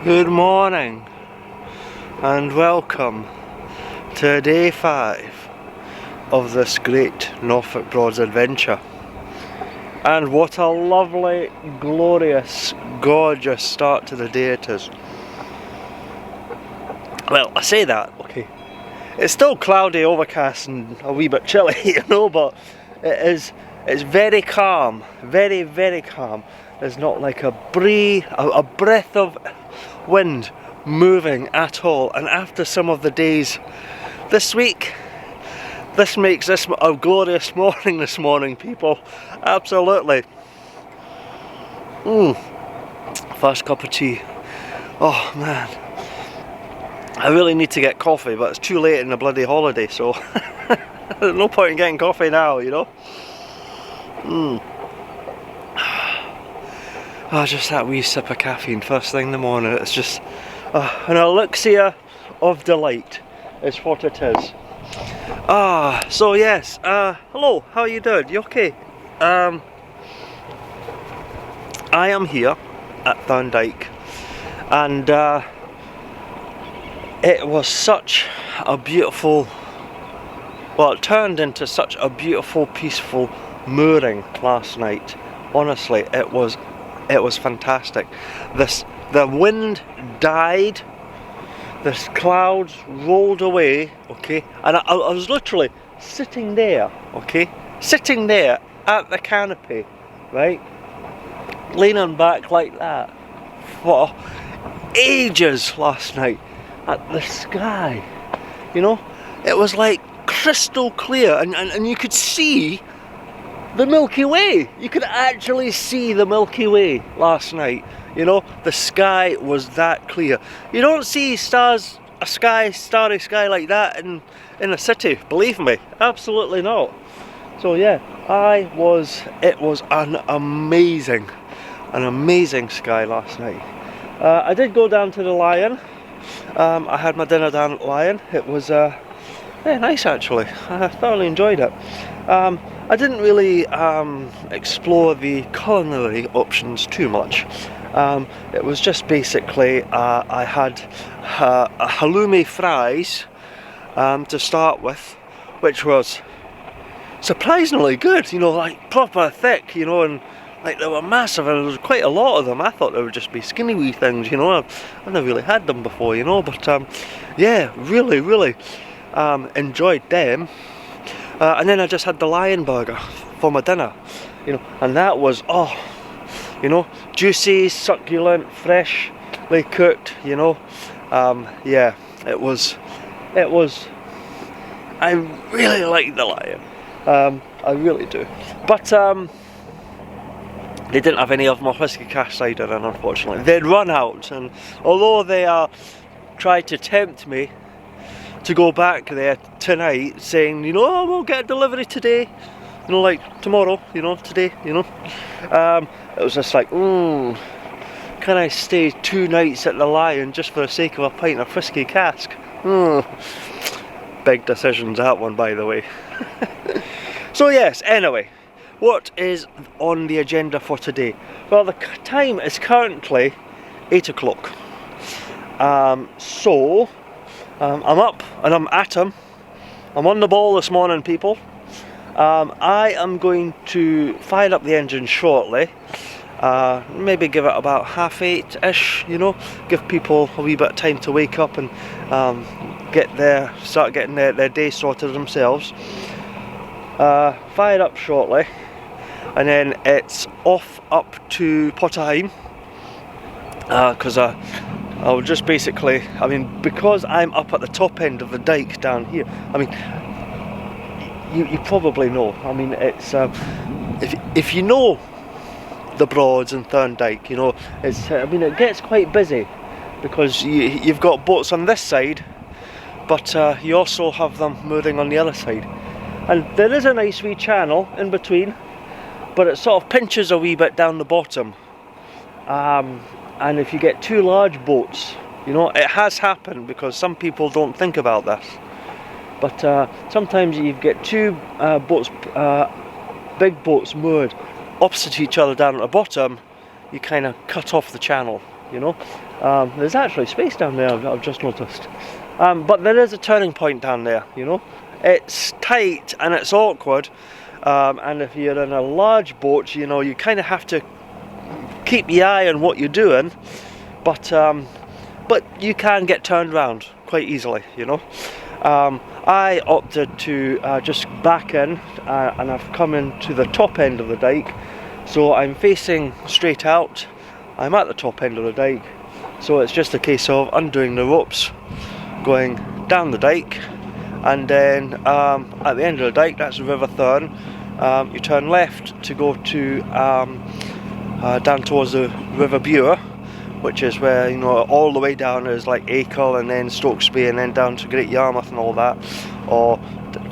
Good morning and welcome to day 5 of this great Norfolk Broads adventure. And what a lovely, glorious, gorgeous start to the day it is. Well, I say that, okay, it's still cloudy, overcast and a wee bit chilly, you know, but it's very calm, very, very calm. There's not like a breath of wind moving at all, and after some of the days this week, this makes this a glorious morning this morning, people. Absolutely. First cup of tea. Oh man, I really need to get coffee, but it's too late in the bloody holiday, so there's no point in getting coffee now, you know. Oh, just that wee sip of caffeine first thing in the morning. It's just an elixir of delight is what it is. So yes, hello, how are you doing? You okay? I am here at Thurne Dyke, and it was such a beautiful, well, it turned into such a beautiful, peaceful mooring last night. Honestly, it was fantastic. The wind died, the clouds rolled away, okay, and I was literally sitting there, okay, sitting there at the canopy, right, leaning back like that for ages last night at the sky, you know. It was like crystal clear, and you could see the Milky Way. You could actually see the Milky Way last night, you know. The sky was that clear. You don't see starry sky like that in a city, believe me, absolutely not. So yeah, it was an amazing sky last night. I did go down to the Lion. I had my dinner down at the Lion. It was very nice actually. I thoroughly enjoyed it. I didn't really explore the culinary options too much. It was just basically I had halloumi fries to start with, which was surprisingly good, you know, like proper thick, you know, and like they were massive, and there was quite a lot of them. I thought they would just be skinny wee things, you know. I've never really had them before, you know, but yeah, really enjoyed them. And then I just had the Lion burger for my dinner, you know, and that was, you know, juicy, succulent, freshly cooked, you know. Yeah, it was, I really like the Lion, I really do, but they didn't have any of my whiskey cask cider, and unfortunately they'd run out, and although they tried to tempt me to go back there tonight, saying, you know, oh, we'll get a delivery today, you know, like tomorrow, you know, today, you know. It was just like, can I stay 2 nights at the Lion just for the sake of a pint of whiskey cask? Big decisions, that one, by the way. So yes, anyway, what is on the agenda for today? Well, the time is currently 8 o'clock. So I'm up and I'm at 'em. I'm on the ball this morning, people. I am going to fire up the engine shortly. Maybe give it about 8:30ish, you know, give people a wee bit of time to wake up and start getting their day sorted themselves. Fire up shortly, and then it's off up to Heigham, because I'll just basically, I mean, because I'm up at the top end of the dike down here, I mean, you probably know, I mean, it's, if you know the Broads and Thurne Dyke, you know, it's, I mean, it gets quite busy, because you've got boats on this side, but you also have them moving on the other side. And there is a nice wee channel in between, but it sort of pinches a wee bit down the bottom. And if you get 2 large boats, you know, it has happened, because some people don't think about this, but sometimes you get 2 boats, big boats moored opposite each other down at the bottom, you kind of cut off the channel, you know. There's actually space down there, I've just noticed. But there is a turning point down there, you know. It's tight and it's awkward, and if you're in a large boat, you know, you kind of have to keep your eye on what you're doing, but you can get turned around quite easily, you know. I opted to just back in, and I've come into the top end of the dike, so I'm facing straight out. I'm at the top end of the dike, so it's just a case of undoing the ropes, going down the dike, and then at the end of the dike, that's the River Thurne. You turn left to go to down towards the River Bure, which is where, you know, all the way down is like Achill and then Stokesby and then down to Great Yarmouth and all that. Or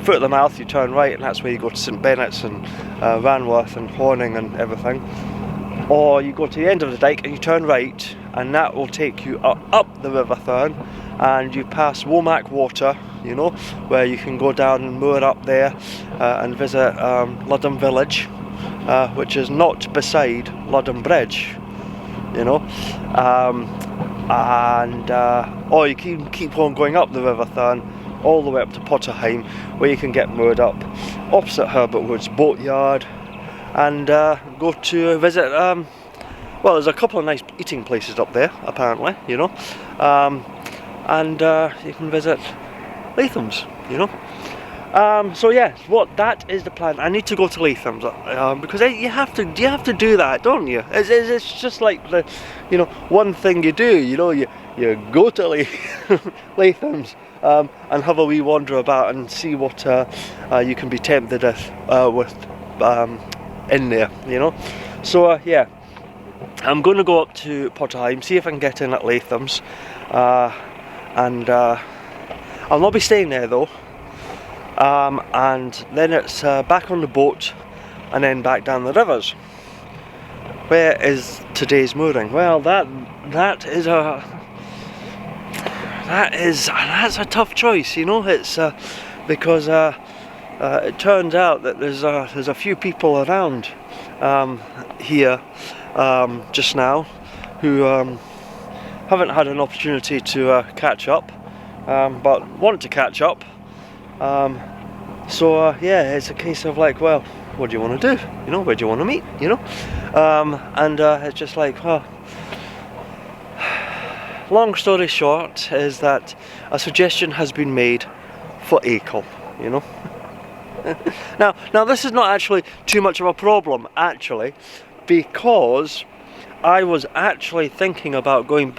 foot of the mouth, you turn right and that's where you go to St Bennett's and Ranworth and Horning and everything. Or you go to the end of the dike and you turn right, and that will take you up the River Thurne, and you pass Womack Water, you know, where you can go down and moor up there and visit Ludham Village, which is not beside Ludham Bridge, you know. Or you can keep on going up the River Thurne all the way up to Potterheim, where you can get moored up opposite Herbert Wood's boatyard, and go to visit, well, there's a couple of nice eating places up there apparently, you know, and you can visit Lathams, you know. So yeah, that is the plan. I need to go to Lathams because you have to do that, don't you? It's just like the, you know, one thing you do, you know, you go to Lathams and have a wee wander about and see what you can be tempted with in there, you know. So yeah, I'm going to go up to Potterheim, see if I can get in at Lathams, and I'll not be staying there though. And then it's back on the boat and then back down the rivers. Where is today's mooring? Well, that's a tough choice, you know. It's because it turns out that there's a few people around here just now who haven't had an opportunity to catch up, but want to catch up. So yeah, it's a case of like, well, what do you want to do? You know, where do you want to meet? You know, and it's just like, well, long story short is that a suggestion has been made for Achill, you know. now this is not actually too much of a problem actually, because I was actually thinking about going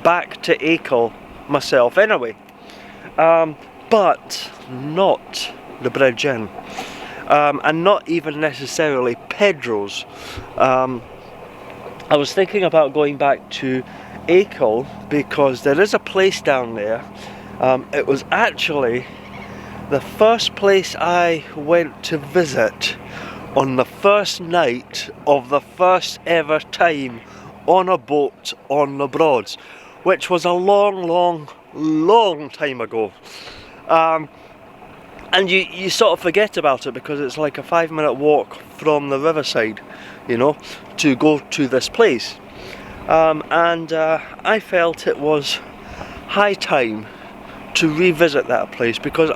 back to Achill myself anyway, but not the Bridge Inn, and not even necessarily Pedro's. I was thinking about going back to Achill because there is a place down there. It was actually the first place I went to visit on the first night of the first ever time on a boat on the Broads, which was a long time ago. And you sort of forget about it because it's like a 5-minute walk from the riverside, you know, to go to this place. And I felt it was high time to revisit that place because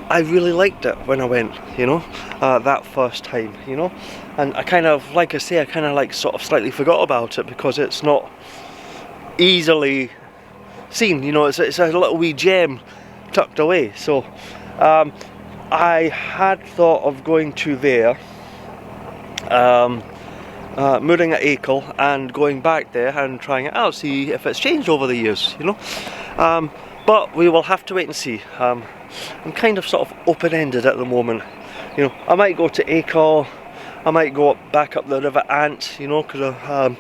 I really liked it when I went, you know, that first time, you know. And I kind of, like I say, I kind of like sort of slightly forgot about it because it's not easily seen, you know. It's a little wee gem tucked away. So I had thought of going to there, mooring at Achill and going back there and trying it out, see if it's changed over the years, you know. But we will have to wait and see. I'm kind of sort of open-ended at the moment, you know. I might go to Achill, I might go back up the River Ant, you know, because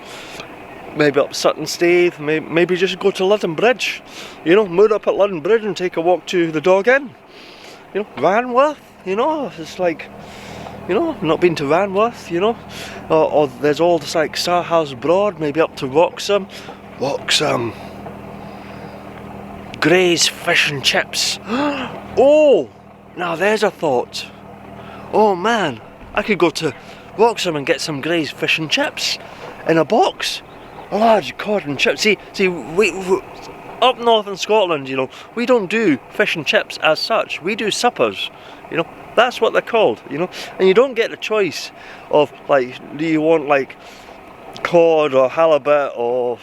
maybe up Sutton Staithe, maybe just go to Ludham Bridge, you know, moor up at Ludham Bridge and take a walk to the Dog Inn, you know, Ranworth, you know. It's like, you know, not been to Ranworth, you know, or there's all this like Sarhouse Broad, maybe up to Wroxham, Gray's Fish and Chips. Oh, now there's a thought. Oh man, I could go to Wroxham and get some Gray's Fish and Chips in a box. large cod and chips. See, we up north in Scotland, you know, we don't do fish and chips as such. We do suppers, you know. That's what they're called, you know. And you don't get the choice of, like, do you want like cod or halibut or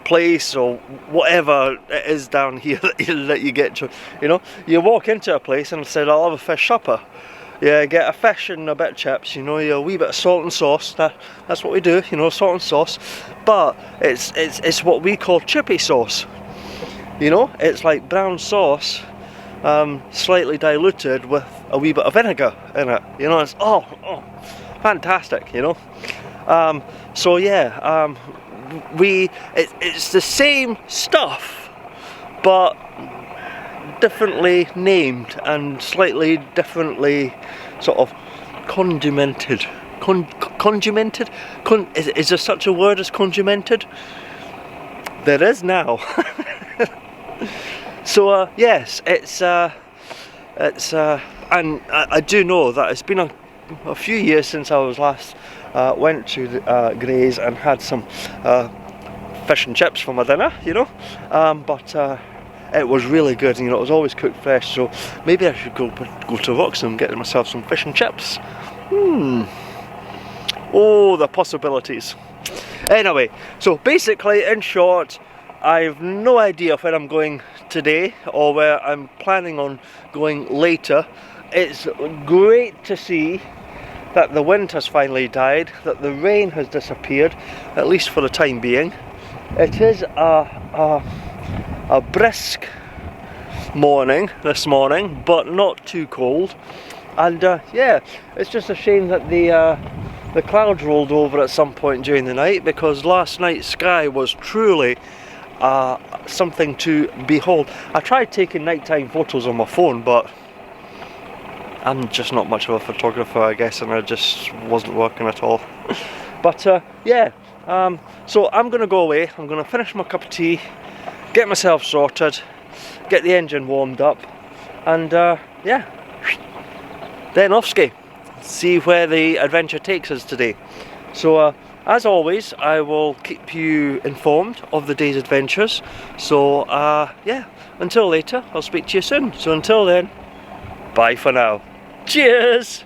place or whatever it is down here that you get to, you know. You walk into a place and said, I'll have a fish supper. Yeah, get a fish and a bit of chips, you know, a wee bit of salt and sauce. That's what we do, you know, salt and sauce. But it's what we call chippy sauce. You know, it's like brown sauce, slightly diluted with a wee bit of vinegar in it. You know, it's fantastic. You know, so yeah, it's the same stuff, but differently named and slightly differently sort of condimented. Condimented? Is there such a word as condimented? There is now. So yes, and I do know that it's been a few years since I was last went to the Grays and had some fish and chips for my dinner, you know, but it was really good. You know, it was always cooked fresh, so maybe I should go to Roxham and get myself some fish and chips. Oh, the possibilities. Anyway, so basically, in short, I've no idea where I'm going today or where I'm planning on going later. It's great to see that the wind has finally died, that the rain has disappeared, at least for the time being. It is a brisk morning this morning, but not too cold. And yeah, it's just a shame that the clouds rolled over at some point during the night, because last night's sky was truly something to behold. I tried taking nighttime photos on my phone, but I'm just not much of a photographer, I guess, and it just wasn't working at all. But yeah, so I'm going to go away. I'm going to finish my cup of tea, get myself sorted, get the engine warmed up, and yeah, then off-ski. See where the adventure takes us today. So as always, I will keep you informed of the day's adventures. So yeah, until later, I'll speak to you soon. So until then, bye for now. Cheers!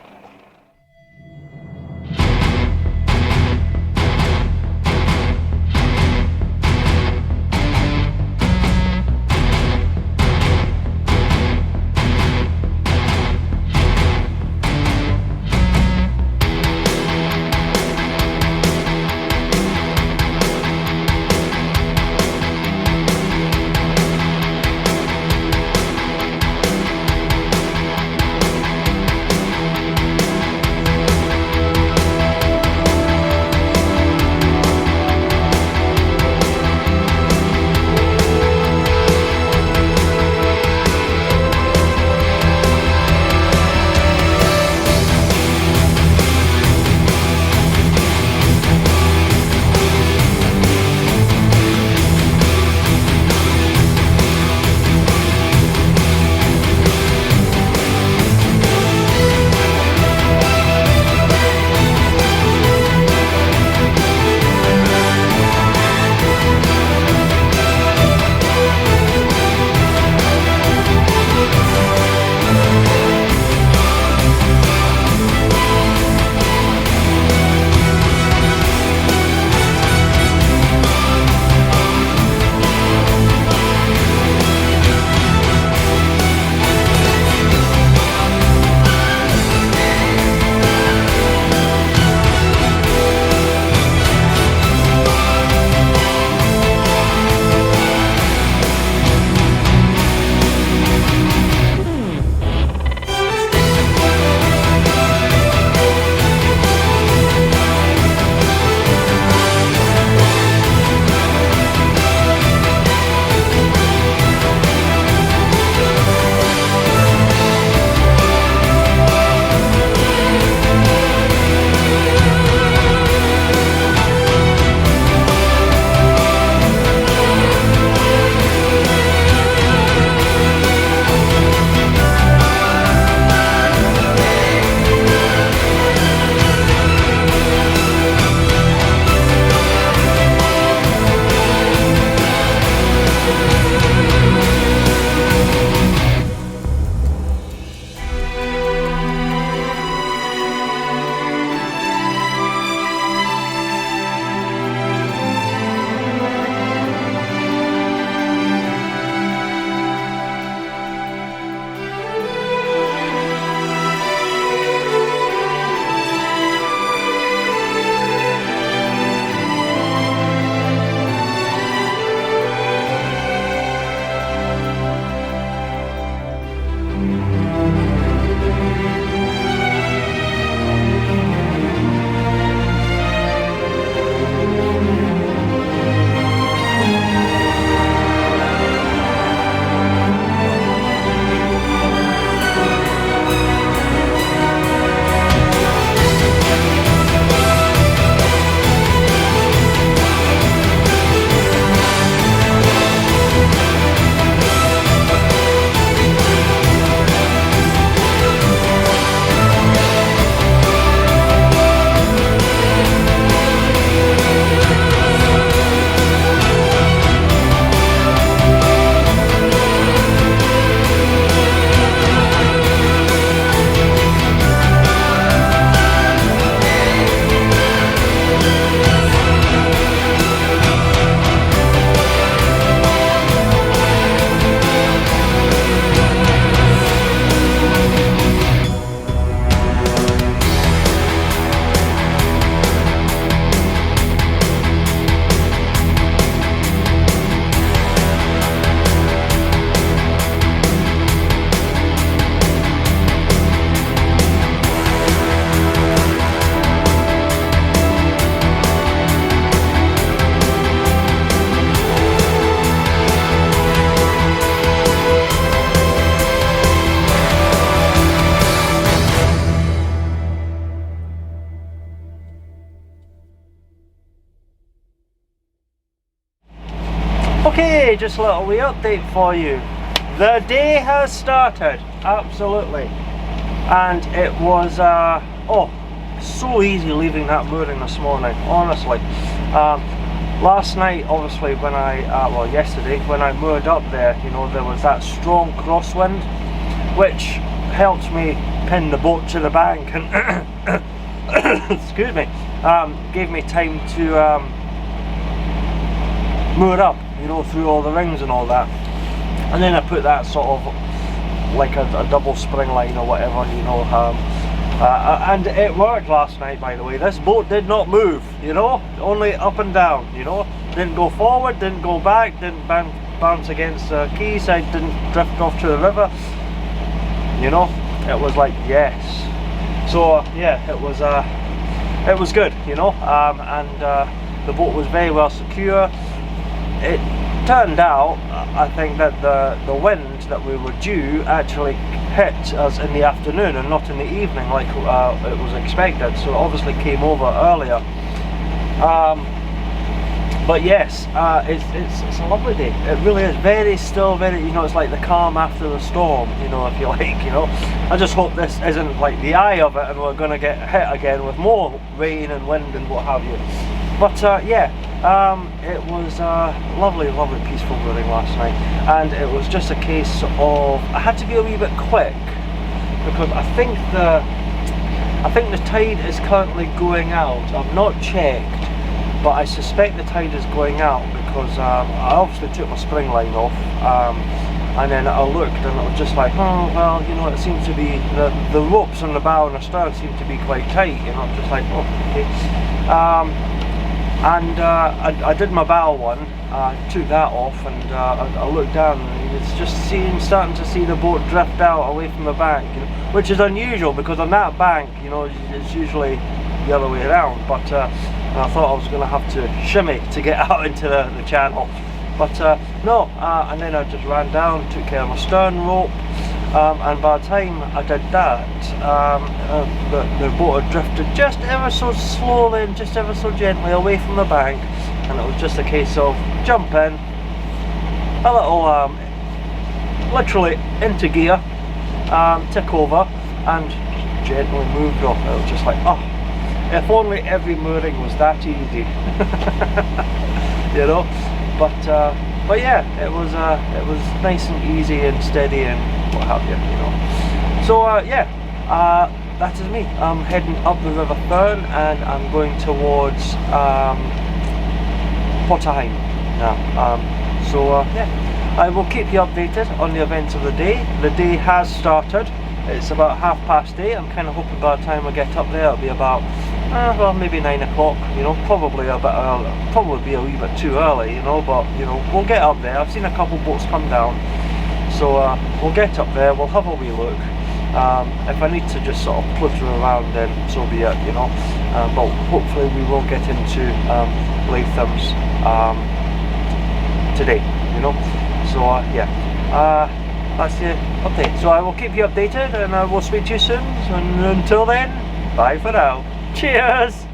Okay, just a little wee update for you. The day has started, absolutely. And it was, oh, so easy leaving that mooring this morning, honestly. Last night, obviously, when well, yesterday, when I moored up there, you know, there was that strong crosswind, which helped me pin the boat to the bank and, excuse me, gave me time to moor up, you know, through all the rings and all that. And then I put that sort of like a double spring line or whatever, you know, and it worked last night, by the way. This boat did not move, you know, only up and down, you know. Didn't go forward, didn't go back, didn't bounce against the quayside, didn't drift off to the river, you know. It was like, yes. So yeah, it was good, you know, and the boat was very well secure. It turned out, I think, that the wind that we were due actually hit us in the afternoon and not in the evening like it was expected, so it obviously came over earlier. But yes, it's a lovely day. It really is. Very still, very, you know, it's like the calm after the storm, you know, if you like, you know. I just hope this isn't like the eye of it and we're going to get hit again with more rain and wind and what have you. But yeah, it was lovely, lovely peaceful mooring last night, and it was just a case of, I had to be a wee bit quick because I think the tide is currently going out. I've not checked, but I suspect the tide is going out because I obviously took my spring line off, and then I looked and it was just like, oh well, you know, it seems to be the ropes on the bow and the stern seem to be quite tight, you know. I'm just like, oh, okay. And I did my bow one, took that off, and I looked down and it's just starting to see the boat drift out away from the bank, you know, which is unusual because on that bank, you know, it's usually the other way around. But I thought I was going to have to shimmy to get out into the channel, but no. And then I just ran down, took care of my stern rope, and by the time I did that, the boat had drifted just ever so slowly and just ever so gently away from the bank, and it was just a case of jump in, a little, literally into gear, tick over, and gently moved off. It was just like, oh, if only every mooring was that easy, you know. But yeah, it was nice and easy and steady and what have you, you know. So yeah, that is me. I'm heading up the River Thurne and I'm going towards Heigham now. So yeah, I will keep you updated on the events of the day. The day has started. It's about 8:30. I'm kind of hoping by the time I get up there it'll be about well, maybe 9 o'clock, you know, probably a bit early, probably be a wee bit too early, you know, but you know, we'll get up there. I've seen a couple boats come down, so we'll get up there, we'll have a wee look. If I need to just sort of plutter around, then so be it, you know. But hopefully we will get into Lathams today, you know. So yeah, that's the update. So I will keep you updated and I will speak to you soon, and until then, bye for now. Cheers!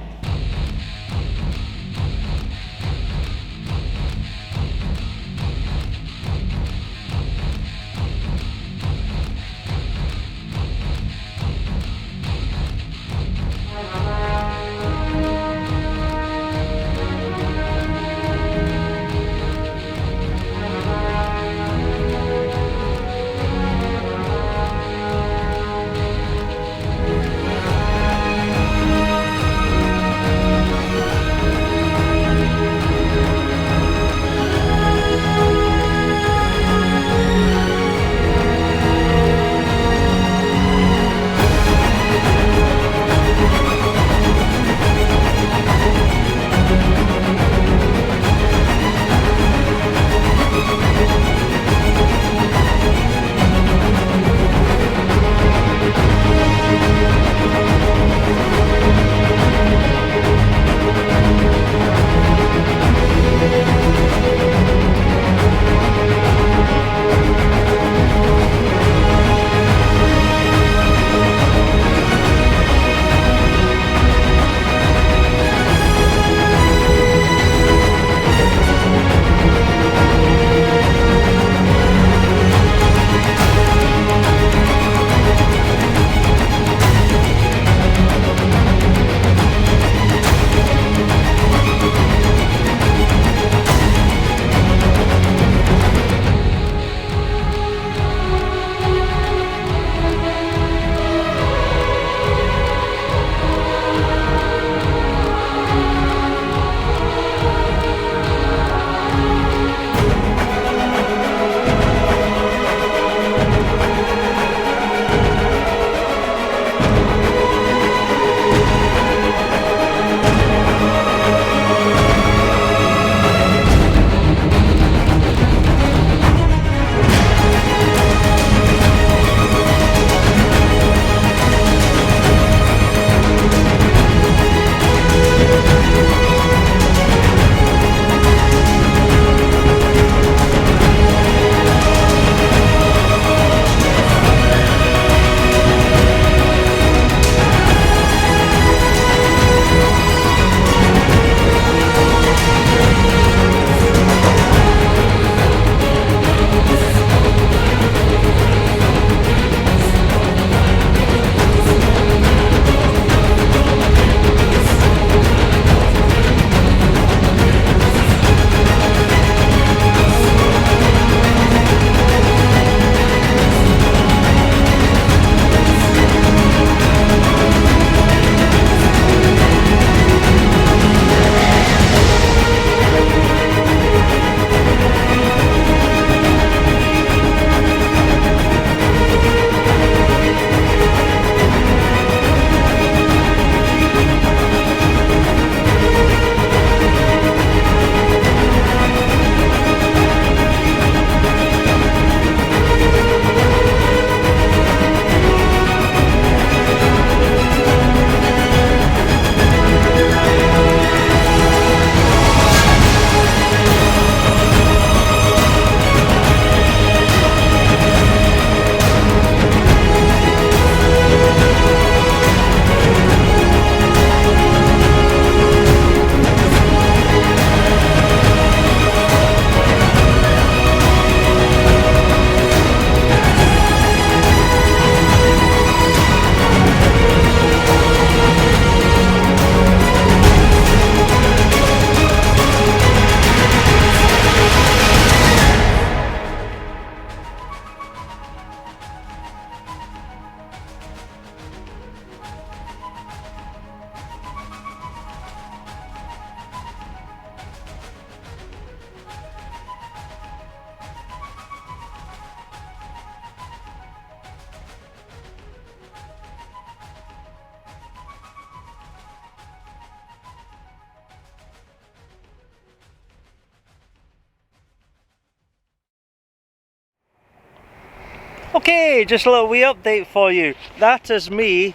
Okay, just a little wee update for you. That is me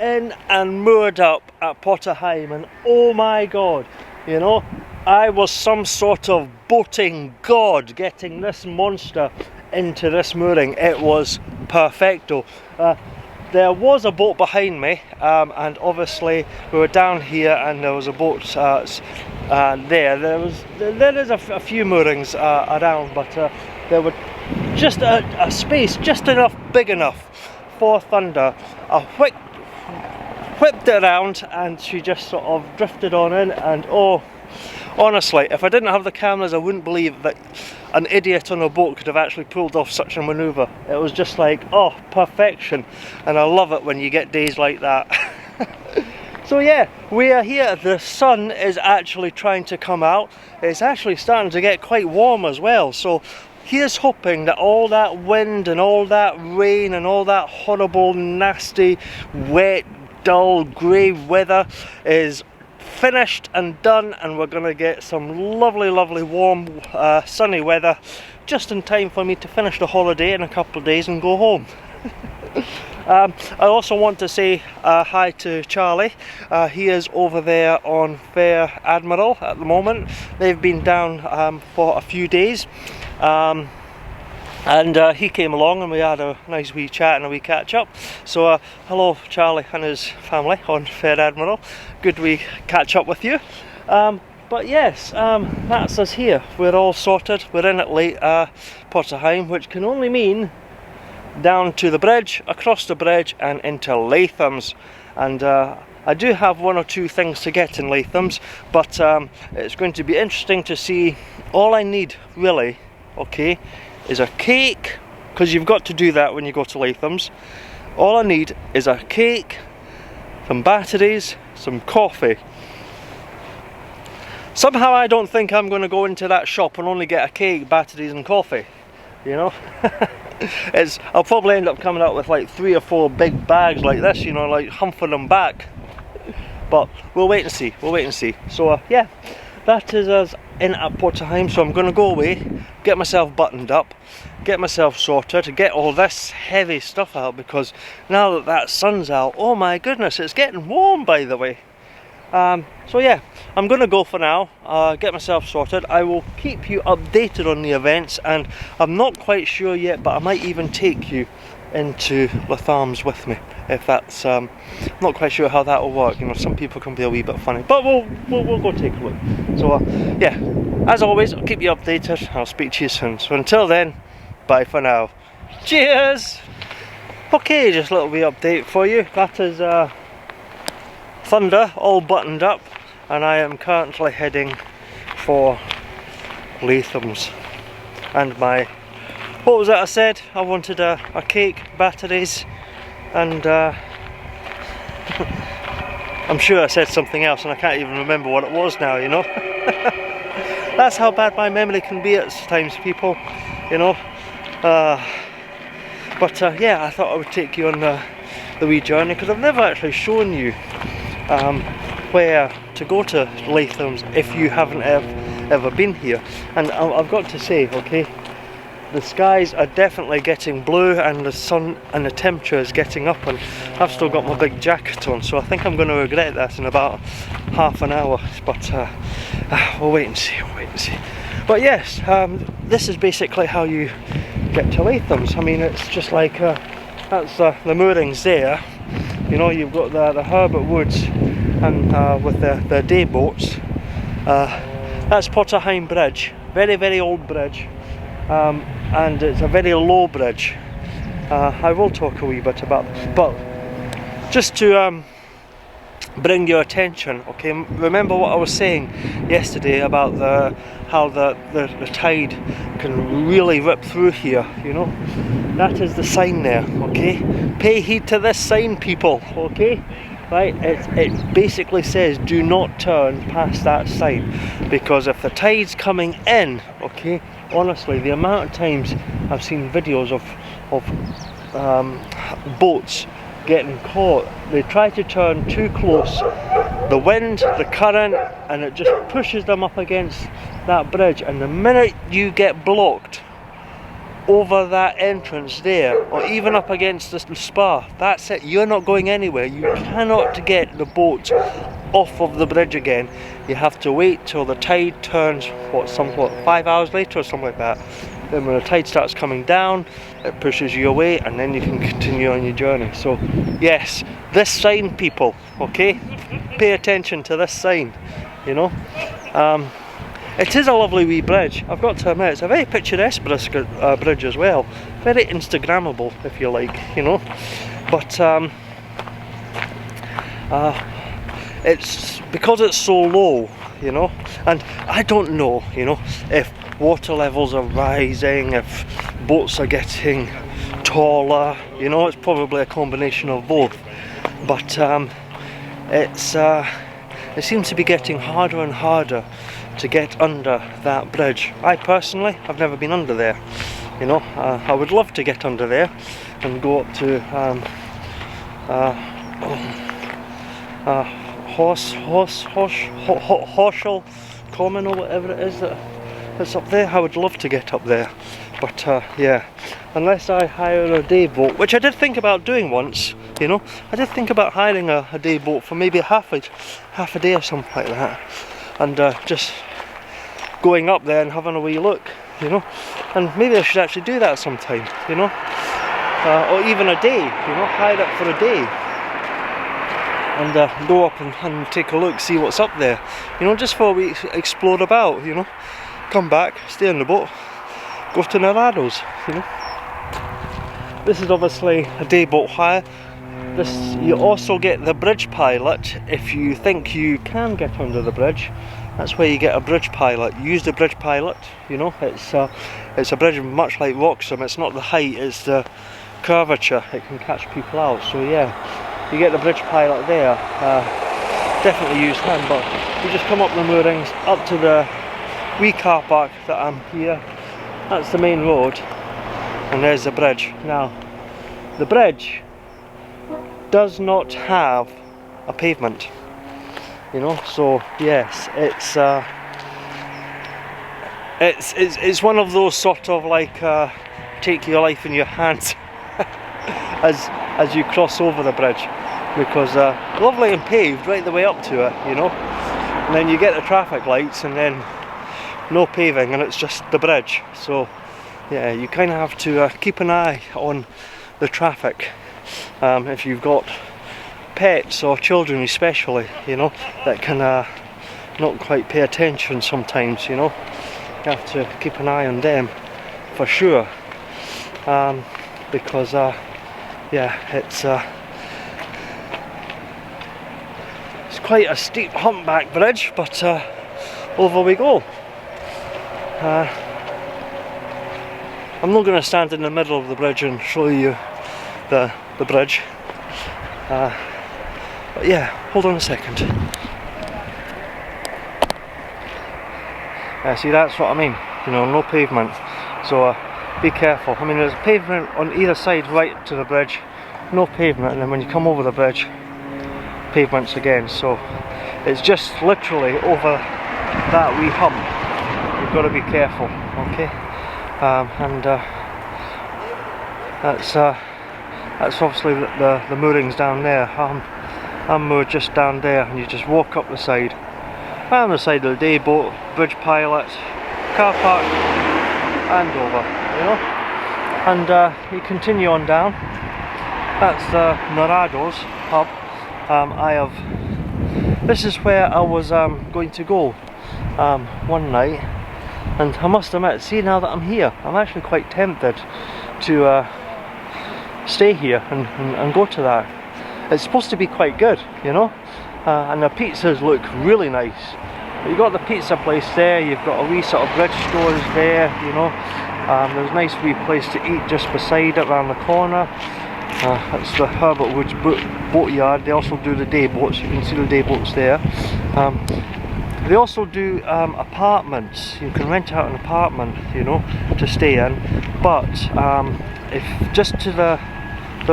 in and moored up at Heigham, and oh my god, you know, I was some sort of boating god getting this monster into this mooring. It was perfecto. There was a boat behind me, and obviously we were down here and there was a boat there is a few moorings around, but there were just a space just enough, big enough for Thunder. I whipped it around and she just sort of drifted on in, and oh, honestly, if I didn't have the cameras I wouldn't believe that an idiot on a boat could have actually pulled off such a manoeuvre. It was just like, oh, perfection, and I love it when you get days like that. So yeah, we are here. The sun is actually trying to come out. It's actually starting to get quite warm as well, so here's hoping that all that wind and all that rain and all that horrible, nasty, wet, dull, grey weather is finished and done, and we're going to get some lovely, lovely warm sunny weather just in time for me to finish the holiday in a couple of days and go home. I also want to say hi to Charlie. He is over there on Fair Admiral at the moment. They've been down for a few days, and he came along and we had a nice wee chat and a wee catch up. So hello Charlie and his family on Fair Admiral, good we catch up with you. But yes, that's us here. We're all sorted. We're in at Heigham, which can only mean down to the bridge, across the bridge and into Lathams. And I do have one or two things to get in Lathams, but it's going to be interesting to see. All I need really, okay, is a cake, because you've got to do that when you go to Lathams. All I need is a cake, some batteries, some coffee. Somehow I don't think I'm going to go into that shop and only get a cake, batteries and coffee, you know. I'll probably end up coming out with like 3 or 4 big bags like this, you know, like humping them back. But we'll wait and see, we'll wait and see. So yeah, that is us in at Heigham. So I'm going to go away, get myself buttoned up, get myself sorted, get all this heavy stuff out, because now that that sun's out, oh my goodness, it's getting warm, by the way. So yeah, I'm going to go for now, get myself sorted. I will keep you updated on the events, and I'm not quite sure yet, but I might even take you into Lathams with me, if that's, not quite sure how that will work. You know, some people can be a wee bit funny, but we'll go take a look. So yeah, as always, I'll keep you updated. I'll speak to you soon. So until then, bye for now. Cheers! Okay, just a little wee update for you. That is Thunder all buttoned up, and I am currently heading for Lathams. And my, what was that I said? I wanted a cake, batteries, and I'm sure I said something else and I can't even remember what it was now, you know. That's how bad my memory can be at times, people, you know. But yeah, I thought I would take you on the wee journey, because I've never actually shown you where to go to Lathams if you haven't ever been here. And I've got to say, okay, the skies are definitely getting blue and the sun and the temperature is getting up, and I've still got my big jacket on, so I think I'm going to regret that in about half an hour. But we'll wait and see, we'll wait and see. But yes, this is basically how you get to Lathams. I mean, it's just like that's the moorings there. You know, you've got the Herbert Woods, and with the day boats. That's Heigham Bridge, very, very old bridge, and it's a very low bridge. I will talk a wee bit about this, but just to bring your attention, okay, remember what I was saying yesterday about how the tide can really rip through here, you know. That is the sign there, okay? Pay heed to this sign, people, okay? Right, it basically says do not turn past that sign, because if the tide's coming in, okay, honestly, the amount of times I've seen videos of boats getting caught, they try to turn too close, the wind, the current, and it just pushes them up against that bridge, and the minute you get blocked, over that entrance there, or even up against the spar. That's it. You're not going anywhere. You cannot get the boat off of the bridge again. You have to wait till the tide turns, what 5 hours later or something like that. Then when the tide starts coming down, it pushes you away, and then you can continue on your journey. So yes, this sign, people, okay, pay attention to this sign, you know. It is a lovely wee bridge, I've got to admit. It's a very picturesque bridge as well, very Instagrammable, if you like, you know. But it's because it's so low, you know, and I don't know, you know, if water levels are rising, if boats are getting taller, you know. It's probably a combination of both, but it seems to be getting harder and harder to get under that bridge. I personally have never been under there, you know. I would love to get under there and go up to Horshall Common or whatever it is that's up there. I would love to get up there, but yeah, unless I hire a day boat, which I did think about doing once, you know. I did think about hiring a day boat for maybe half a day or something like that, and just going up there and having a wee look, you know. And maybe I should actually do that sometime, you know, or even a day, you know, hire it for a day and go up and take a look, see what's up there, you know, just for a week, explore about, you know, come back, stay on the boat, go to Narrados, you know. This is obviously a day boat hire. This, you also get the bridge pilot if you think you can get under the bridge. That's where you get a bridge pilot. Use the bridge pilot, you know. It's a bridge much like Wroxham. It's not the height, it's the curvature. It can catch people out. So yeah, you get the bridge pilot there. Definitely use him. But you just come up the moorings, up to the wee car park that I'm here. That's the main road, and there's the bridge. Now, the bridge does not have a pavement, you know. So yes, it's one of those sort of like take your life in your hands as you cross over the bridge, because lovely and paved right the way up to it, you know. And then you get the traffic lights, and then no paving, and it's just the bridge. So yeah, you kind of have to keep an eye on the traffic. If you've got pets or children especially, you know, that can not quite pay attention sometimes, you know, you have to keep an eye on them for sure, because yeah, it's quite a steep humpback bridge, but over we go. I'm not going to stand in the middle of the bridge and show you the bridge, but yeah, hold on a second. See, that's what I mean, you know, no pavement, so be careful. I mean, there's pavement on either side right to the bridge, no pavement, and then when you come over the bridge, pavements again. So it's just literally over that wee hump. You've got to be careful, okay? That's obviously the moorings down there. I'm moored just down there, and you just walk up the side. Right on the side of the day boat, bridge pilot, car park, and over, you know. And you continue on down. That's the Narrados pub. This is where I was going to go one night, and I must admit, see, now that I'm here, I'm actually quite tempted to stay here and go to that. It's supposed to be quite good, you know, and the pizzas look really nice. You've got the pizza place there, you've got a wee sort of bridge stores there, you know. There's a nice wee place to eat just beside it, around the corner. It's the Herbert Woods boat yard. They also do the day boats, you can see the day boats there. They also do apartments. You can rent out an apartment, you know, to stay in. But if just to the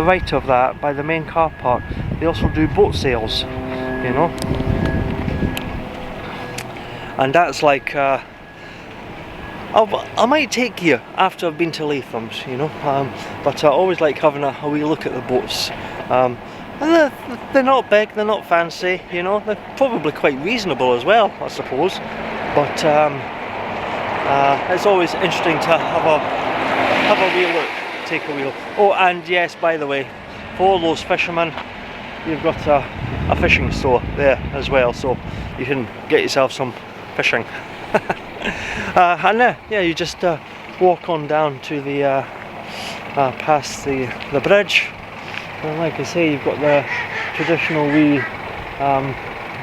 right of that, by the main car park, they also do boat sales, you know. I might take you after I've been to Lathams, you know, but I always like having a wee look at the boats. And they're not big, they're not fancy, you know, they're probably quite reasonable as well, I suppose. But it's always interesting to have a wee look, take a wee look. Oh, and yes, by the way, for all those fishermen, you've got a fishing store there as well, so you can get yourself some fishing. And yeah, you just walk on down to the past the bridge, and like I say, you've got the traditional wee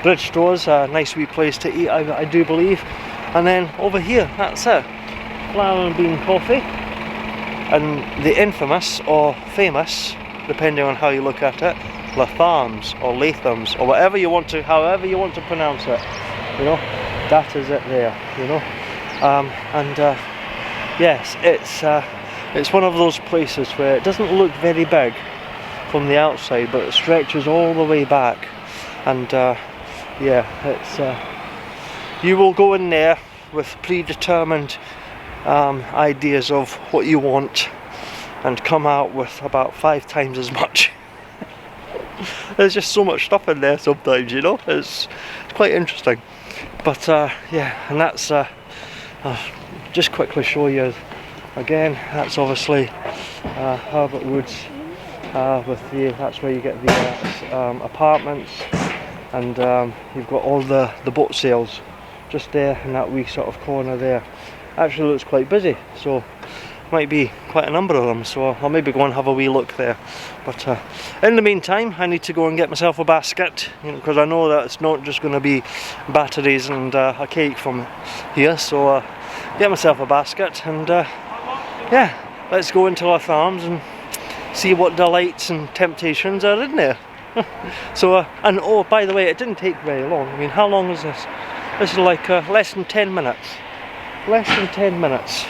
bridge stores, a nice wee place to eat, I do believe. And then over here, that's it, flour and bean coffee, and the infamous or famous, depending on how you look at it, Lathams or Lathams or whatever you want to, however you want to pronounce it, you know, that is it there, you know. Yes, it's one of those places where it doesn't look very big from the outside, but it stretches all the way back, and yeah, it's you will go in there with predetermined ideas of what you want and come out with about 5 times as much. There's just so much stuff in there sometimes, you know, it's quite interesting. But yeah, and that's I'll just quickly show you again, that's obviously Herbert Woods, that's where you get the apartments, and you've got all the boat sales just there in that wee sort of corner there. Actually looks quite busy, so might be quite a number of them, so I'll maybe go and have a wee look there. But in the meantime, I need to go and get myself a basket, you know, because I know that it's not just going to be batteries and a cake from here, so get myself a basket, and yeah, let's go into Lathams and see what delights and temptations are in there. So and oh, by the way, it didn't take very long. I mean, how long is this? This is like less than 10 minutes. Less than 10 minutes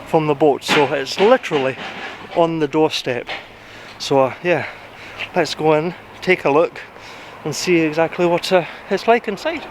from the boat, so it's literally on the doorstep. So yeah, let's go in, take a look and see exactly what it's like inside.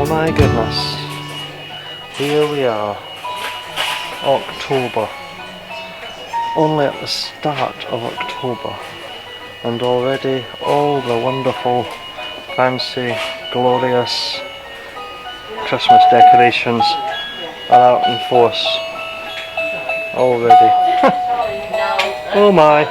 My goodness, here we are, October, only at the start of October, and already all the wonderful, fancy, glorious Christmas decorations are out in force already. Oh my.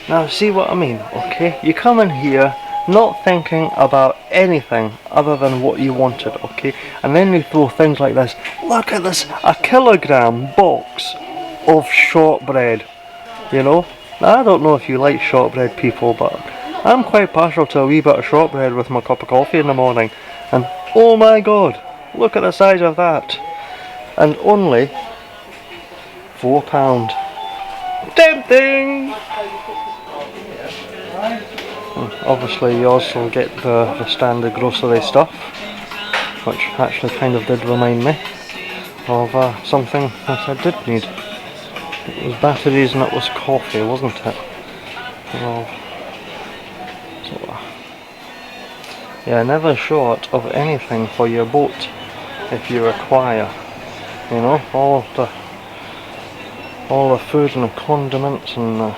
Now see what I mean, okay? You come in here not thinking about anything other than what you wanted, okay? And then you throw things like this. Look at this, a kilogram box of shortbread, you know? Now, I don't know if you like shortbread, people, but I'm quite partial to a wee bit of shortbread with my cup of coffee in the morning. And oh my god, look at the size of that. And only £4. Tempting! Obviously you also get the standard grocery stuff, which actually kind of did remind me of something that I did need. It was batteries and it was coffee, wasn't it? Well, so, yeah, never short of anything for your boat if you require, you know, all the food and the condiments and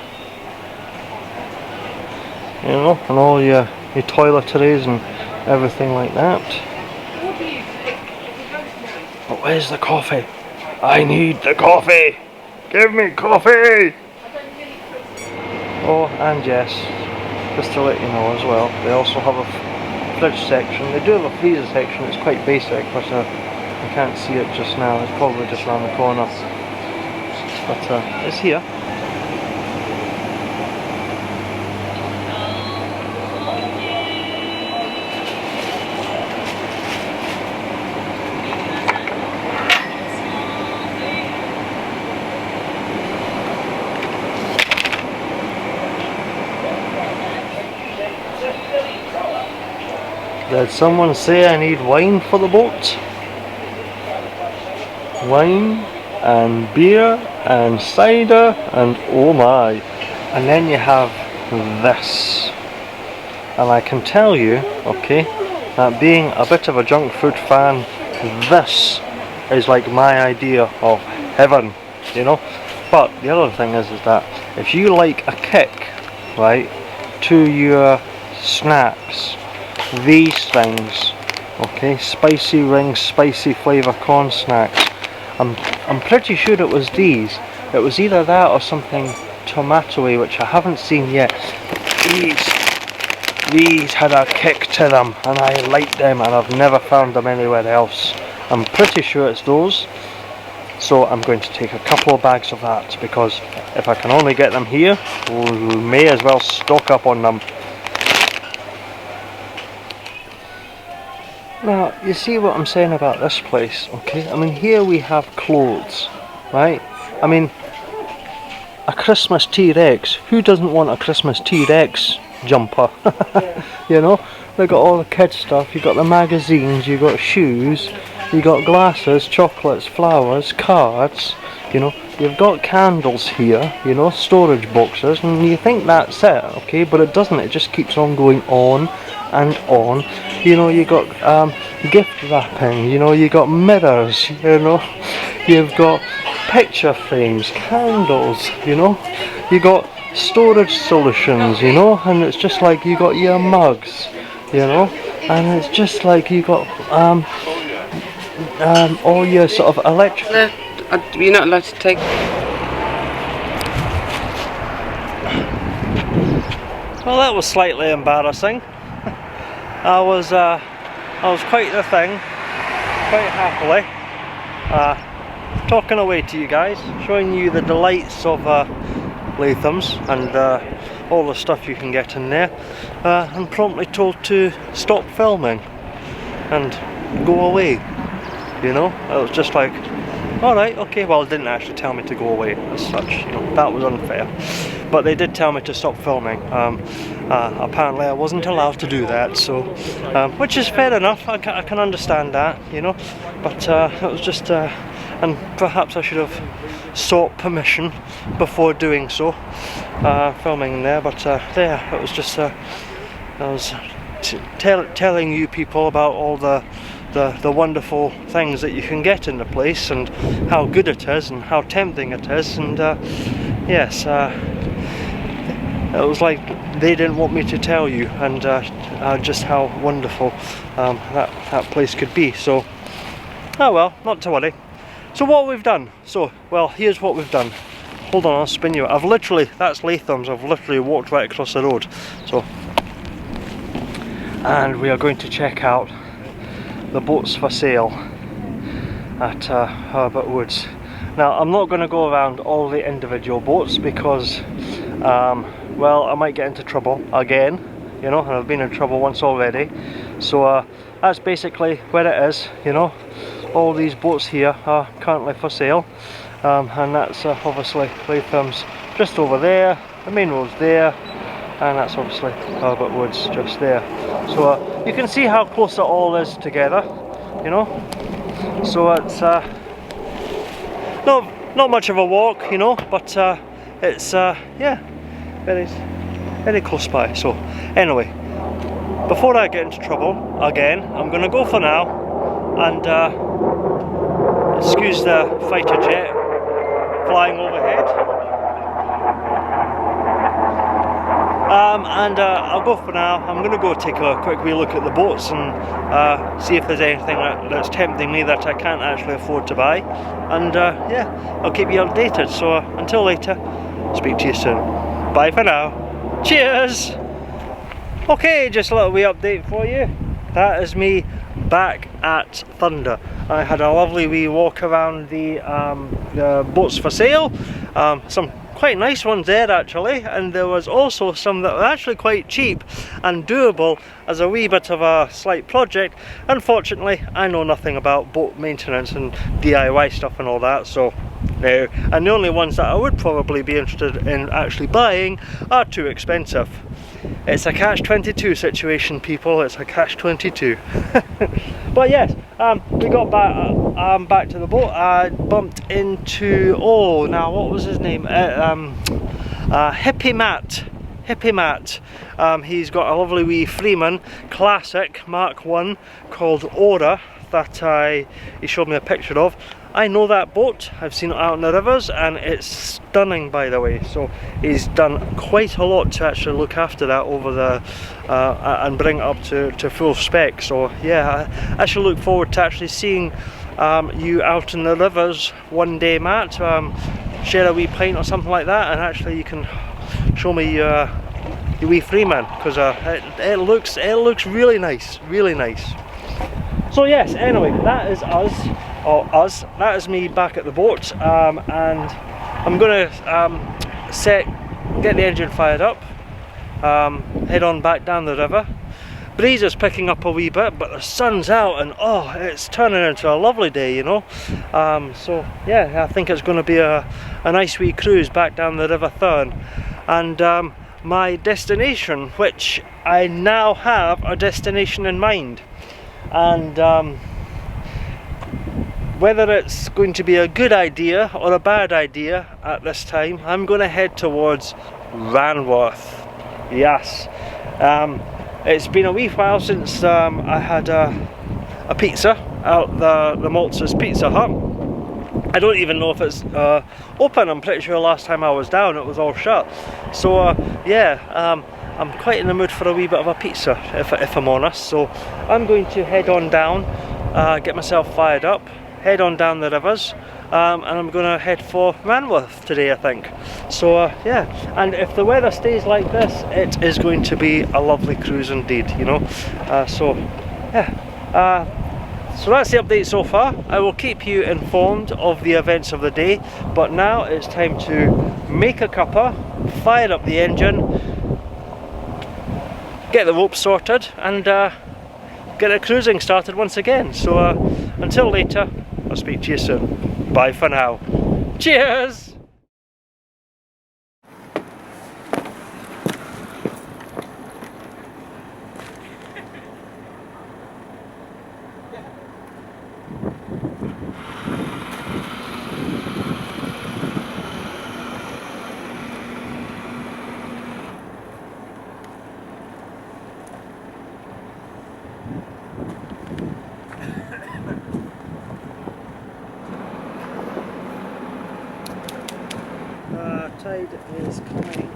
you know, and all your toiletries and everything like that. But where's the coffee? I need the coffee! Give me coffee! Oh, and yes, just to let you know as well, they also have a fridge section. They do have a freezer section, it's quite basic, but I can't see it just now. It's probably just around the corner. But it's here. Did someone say I need wine for the boat? Wine and beer and cider and oh my. And then you have this. And I can tell you, okay, that being a bit of a junk food fan, this is like my idea of heaven, you know. But the other thing is that if you like a kick, right, to your snacks, these things, okay, spicy rings, spicy flavour corn snacks, I'm pretty sure it was these. It was either that or something tomatoey, which I haven't seen yet. These had a kick to them, and I liked them, and I've never found them anywhere else. I'm pretty sure it's those. So I'm going to take a couple of bags of that, because if I can only get them here, we may as well stock up on them. Now, you see what I'm saying about this place, okay? I mean, here we have clothes, right? I mean, a Christmas T-Rex. Who doesn't want a Christmas T-Rex jumper? You know? They've got all the kids stuff, you've got the magazines, you've got shoes, you've got glasses, chocolates, flowers, cards, you know? You've got candles here, you know, storage boxes, and you think that's it, okay? But it doesn't, it just keeps on going on and on. You know, you got gift wrapping, you know, you got mirrors, you know, you've got picture frames, candles, you know, you got storage solutions, you know, and it's just like you got your mugs, you know, and it's just like you got all your sort of electric. You're not allowed to take. Well, that was slightly embarrassing. I was quite the thing, quite happily, talking away to you guys, showing you the delights of Lathams and all the stuff you can get in there, and promptly told to stop filming and go away, you know. It was just like, alright, okay, well, it didn't actually tell me to go away as such, you know, that was unfair. But they did tell me to stop filming. Apparently I wasn't allowed to do that, so which is fair enough. I can understand that, you know. But it was just, and perhaps I should have sought permission before doing so, filming in there. But there, it was just, I was telling you people about all the wonderful things that you can get in the place and how good it is and how tempting it is, and yes, it was like they didn't want me to tell you, and just how wonderful that place could be. So, oh well, not to worry. So what we've done, well, here's what we've done. Hold on, I'll spin you. I've literally, that's Lathams, I've literally walked right across the road. So, and we are going to check out the boats for sale at Herbert Woods. Now, I'm not going to go around all the individual boats because, well, I might get into trouble again, you know, and I've been in trouble once already. So that's basically where it is, you know. All these boats here are currently for sale, and that's obviously Lathams just over there, the main road's there, and that's obviously Herbert Woods just there. So you can see how close it all is together, you know. So it's not much of a walk, you know, but it's yeah, very close by. So anyway, before I get into trouble again, I'm going to go for now, and excuse the fighter jet flying overhead. And I'll go for now. I'm going to go take a quick wee look at the boats and see if there's anything that's tempting me that I can't actually afford to buy. And yeah, I'll keep you updated. So until later, speak to you soon. Bye for now. Cheers! Okay, just a little wee update for you. That is me back at Thunder. I had a lovely wee walk around the boats for sale. Some quite nice ones there actually, and there was also some that were actually quite cheap and doable as a wee bit of a slight project. Unfortunately, I know nothing about boat maintenance and DIY stuff and all that, so no. And the only ones that I would probably be interested in actually buying are too expensive. It's a catch-22 situation, people. It's a catch-22. But yes, we got back to the boat. I bumped into, oh, now what was his name? Hippie Matt. He's got a lovely wee Freeman Classic Mark 1 called Aura that he showed me a picture of. I know that boat, I've seen it out on the rivers, and it's stunning, by the way. So he's done quite a lot to actually look after that over the and bring it up to full spec. So yeah, I shall look forward to actually seeing you out in the rivers one day, Matt. Share a wee pint or something like that, and actually you can show me your wee Freeman, because it looks really nice, really nice. So yes, anyway, that is that is me back at the boat, and I'm gonna get the engine fired up, head on back down the river. Breeze is picking up a wee bit, but the sun's out, and oh, it's turning into a lovely day, you know. So yeah, I think it's going to be a nice wee cruise back down the River Thurne, and my destination, which I now have a destination in mind, and whether it's going to be a good idea or a bad idea at this time, I'm going to head towards Ranworth. Yes, it's been a wee while since I had a pizza out the Maltster's Pizza Hut. I don't even know if it's open. I'm pretty sure last time I was down it was all shut. So yeah, I'm quite in the mood for a wee bit of a pizza, if I'm honest. So I'm going to head on down, get myself fired up, head on down the rivers, and I'm going to head for Ranworth today, I think. So yeah, and if the weather stays like this, it is going to be a lovely cruise indeed, you know. So yeah, so that's the update so far. I will keep you informed of the events of the day, but now it's time to make a cuppa, fire up the engine, get the ropes sorted, and get the cruising started once again. So until later, I'll speak to you soon. Bye for now. Cheers! Tide is coming in.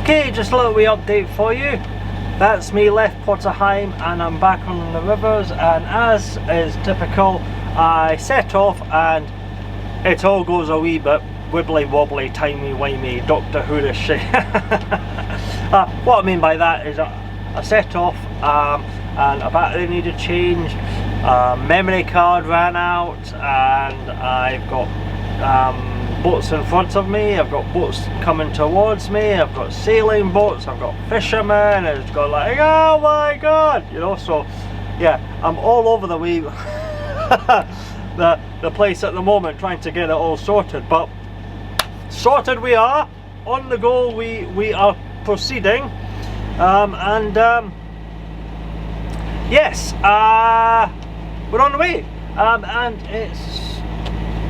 Okay, just a little wee update for you. That's me left Heigham and I'm back on the rivers, and as is typical, I set off and it all goes a wee bit wibbly wobbly, timey wimey, Doctor Who-ish shit. What I mean by that is I set off and a battery needed change, memory card ran out, and I've got boats in front of me, I've got boats coming towards me, I've got sailing boats, I've got fishermen, and it's got like, oh my god, you know. So yeah, I'm all over the wee the place at the moment, trying to get it all sorted, but sorted we are, on the go, we are proceeding, yes, we're on the way, and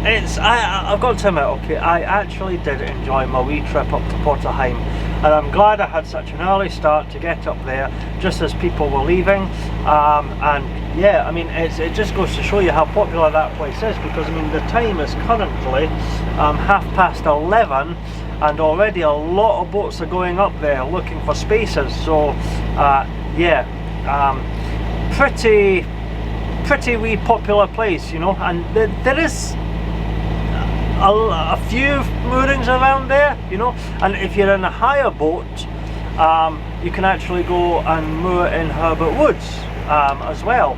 I've got to admit, okay, I actually did enjoy my wee trip up to Heigham, and I'm glad I had such an early start to get up there just as people were leaving, and yeah, I mean, it just goes to show you how popular that place is, because I mean the time is currently 11:30, and already a lot of boats are going up there looking for spaces. So yeah, pretty wee popular place, you know, and there is a few moorings around there, you know, and if you're in a higher boat, you can actually go and moor in Herbert Woods as well.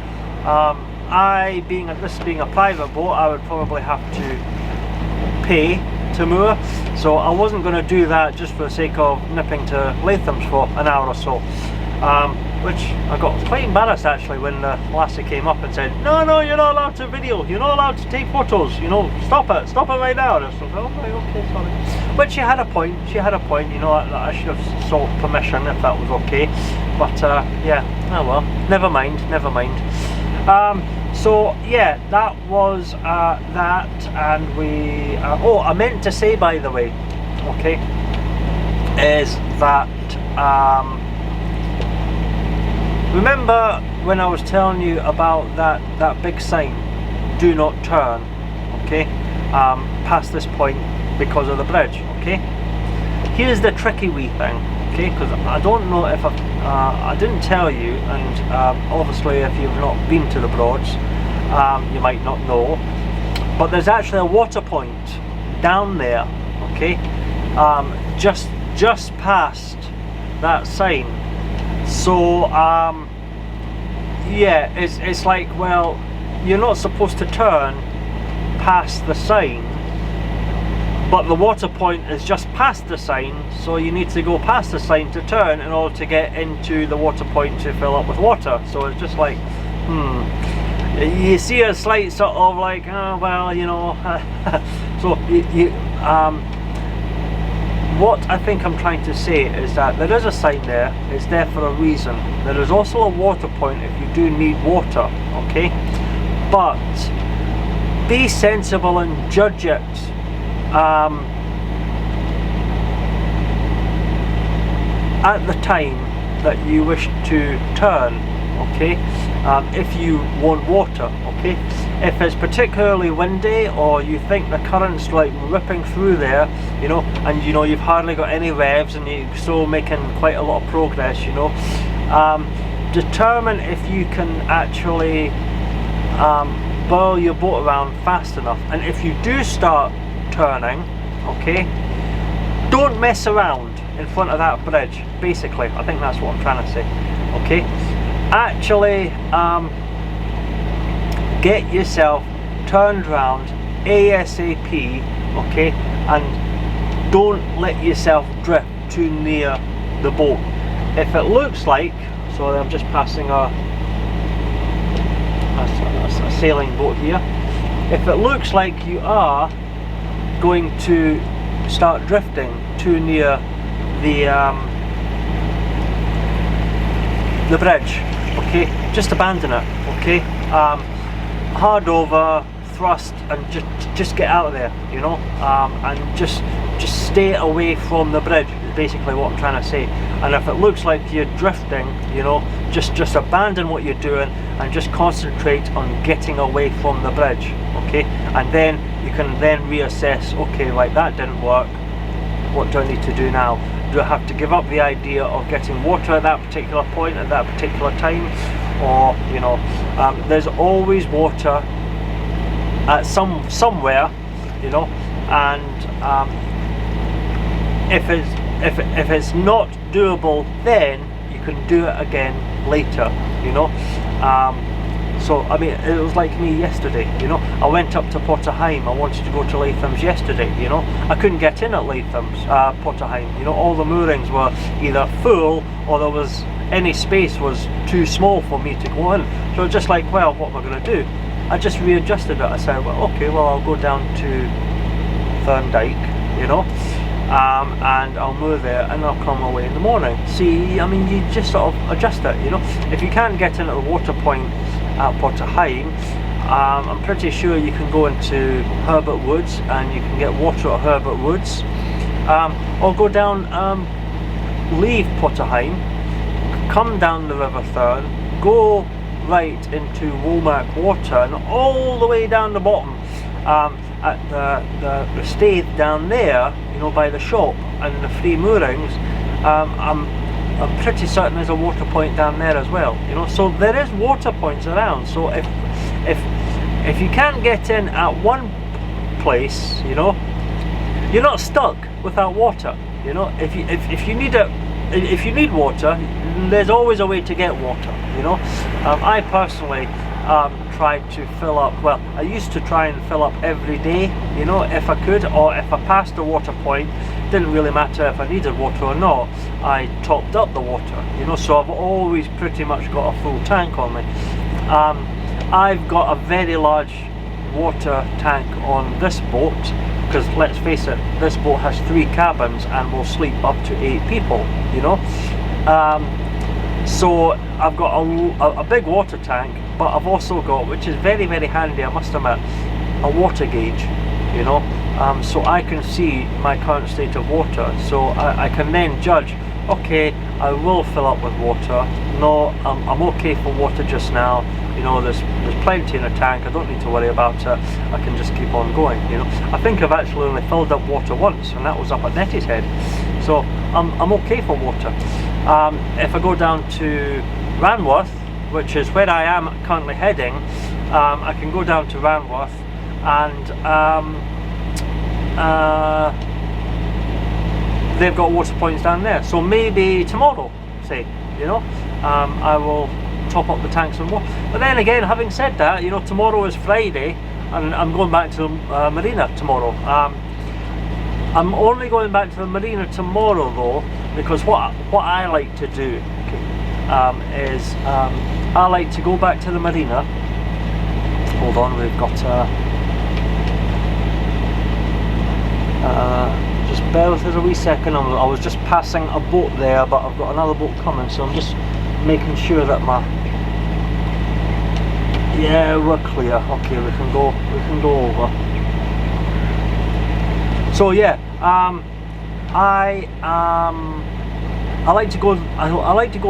This being a private boat, I would probably have to pay to moor, so I wasn't going to do that just for the sake of nipping to Lathams for an hour or so. Which I got quite embarrassed actually when the lassie came up and said, no, you're not allowed to video, you're not allowed to take photos, you know, stop it right now. And I was like, oh right, okay, sorry. But she had a point, you know, I should have sought permission if that was okay, but yeah, oh well, never mind. So yeah, that was that, and we oh, I meant to say, by the way, okay, is that remember when I was telling you about that big sign, do not turn, okay, past this point because of the bridge, okay? Here's the tricky wee thing, okay, because I don't know if I didn't tell you, and obviously if you've not been to the Broads, you might not know, but there's actually a water point down there, okay, just past that sign. So yeah, it's like, well, you're not supposed to turn past the sign, but the water point is just past the sign, so you need to go past the sign to turn in order to get into the water point to fill up with water. So it's just like, you see a slight sort of like, oh well, you know. So what I think I'm trying to say is that there is a sign there, it's there for a reason. There is also a water point if you do need water, okay? But be sensible and judge it. At the time that you wish to turn, okay? If you want water, okay? If it's particularly windy, or you think the current's like ripping through there, you know, and you know you've hardly got any revs and you're still making quite a lot of progress, you know, determine if you can actually whirl your boat around fast enough. And if you do start turning, okay, don't mess around in front of that bridge, basically. I think that's what I'm trying to say, okay? Actually get yourself turned round ASAP, okay, and don't let yourself drift too near the boat. If it looks like, so I'm just passing a sailing boat here, if it looks like you are going to start drifting too near the bridge, okay, just abandon it, okay? Hard over, thrust, and just get out of there, you know, and just stay away from the bridge is basically what I'm trying to say. And if it looks like you're drifting, you know, just abandon what you're doing and just concentrate on getting away from the bridge, okay? And then you can then reassess, okay, right, that didn't work, what do I need to do now? Do I have to give up the idea of getting water at that particular point at that particular time? Or, you know, there's always water at somewhere, you know, and if it's not doable then, you can do it again later, you know. So I mean, it was like me yesterday, you know. I went up to Heigham. I wanted to go to Lathams yesterday, you know. I couldn't get in at Lathams, Heigham, you know. All the moorings were either full or there was any space was too small for me to go in. So just like, well, what am I going to do? I just readjusted it. I said, well, okay, well, I'll go down to Thurne Dyke, you know, and I'll move there and I'll come away in the morning. See, I mean, you just sort of adjust it, you know. If you can't get in at the water point at Heigham, I'm pretty sure you can go into Herbert Woods and you can get water at Herbert Woods, or go down, leave Heigham, come down the River Thurne, go right into Woolmark Water and all the way down the bottom at the stave down there, you know, by the shop and the free moorings. I'm pretty certain there's a water point down there as well, you know. So there is water points around. So if you can't get in at one place, you know, you're not stuck without water, you know. If you need water, there's always a way to get water, you know. I personally tried to fill up, well, I used to try and fill up every day, you know, if I could, or if I passed the water point, didn't really matter if I needed water or not, I topped up the water, you know. So I've always pretty much got a full tank on me. I've got a very large water tank on this boat, because let's face it, this boat has 3 cabins and will sleep up to 8 people, you know. So I've got a big water tank, but I've also got, which is very, very handy, I must admit, a water gauge, you know. So I can see my current state of water, so I can then judge, okay, I will fill up with water, no, I'm okay for water just now, you know, there's plenty in the tank, I don't need to worry about it, I can just keep on going, you know. I think I've actually only filled up water once, and that was up at Nettie's Head, so I'm okay for water. If I go down to Ranworth, which is where I am currently heading, I can go down to Ranworth and they've got water points down there, so maybe tomorrow, say, you know, I will top up the tanks and more. But then again, having said that, you know, tomorrow is Friday and I'm going back to the marina tomorrow. I'm only going back to the marina tomorrow though, because what I like to do is I like to go back to the marina. Hold on, we've got just bear with us a wee second. I was just passing a boat there, but I've got another boat coming, so I'm just making sure that yeah, we're clear. Okay, we can go over. So yeah, I like to go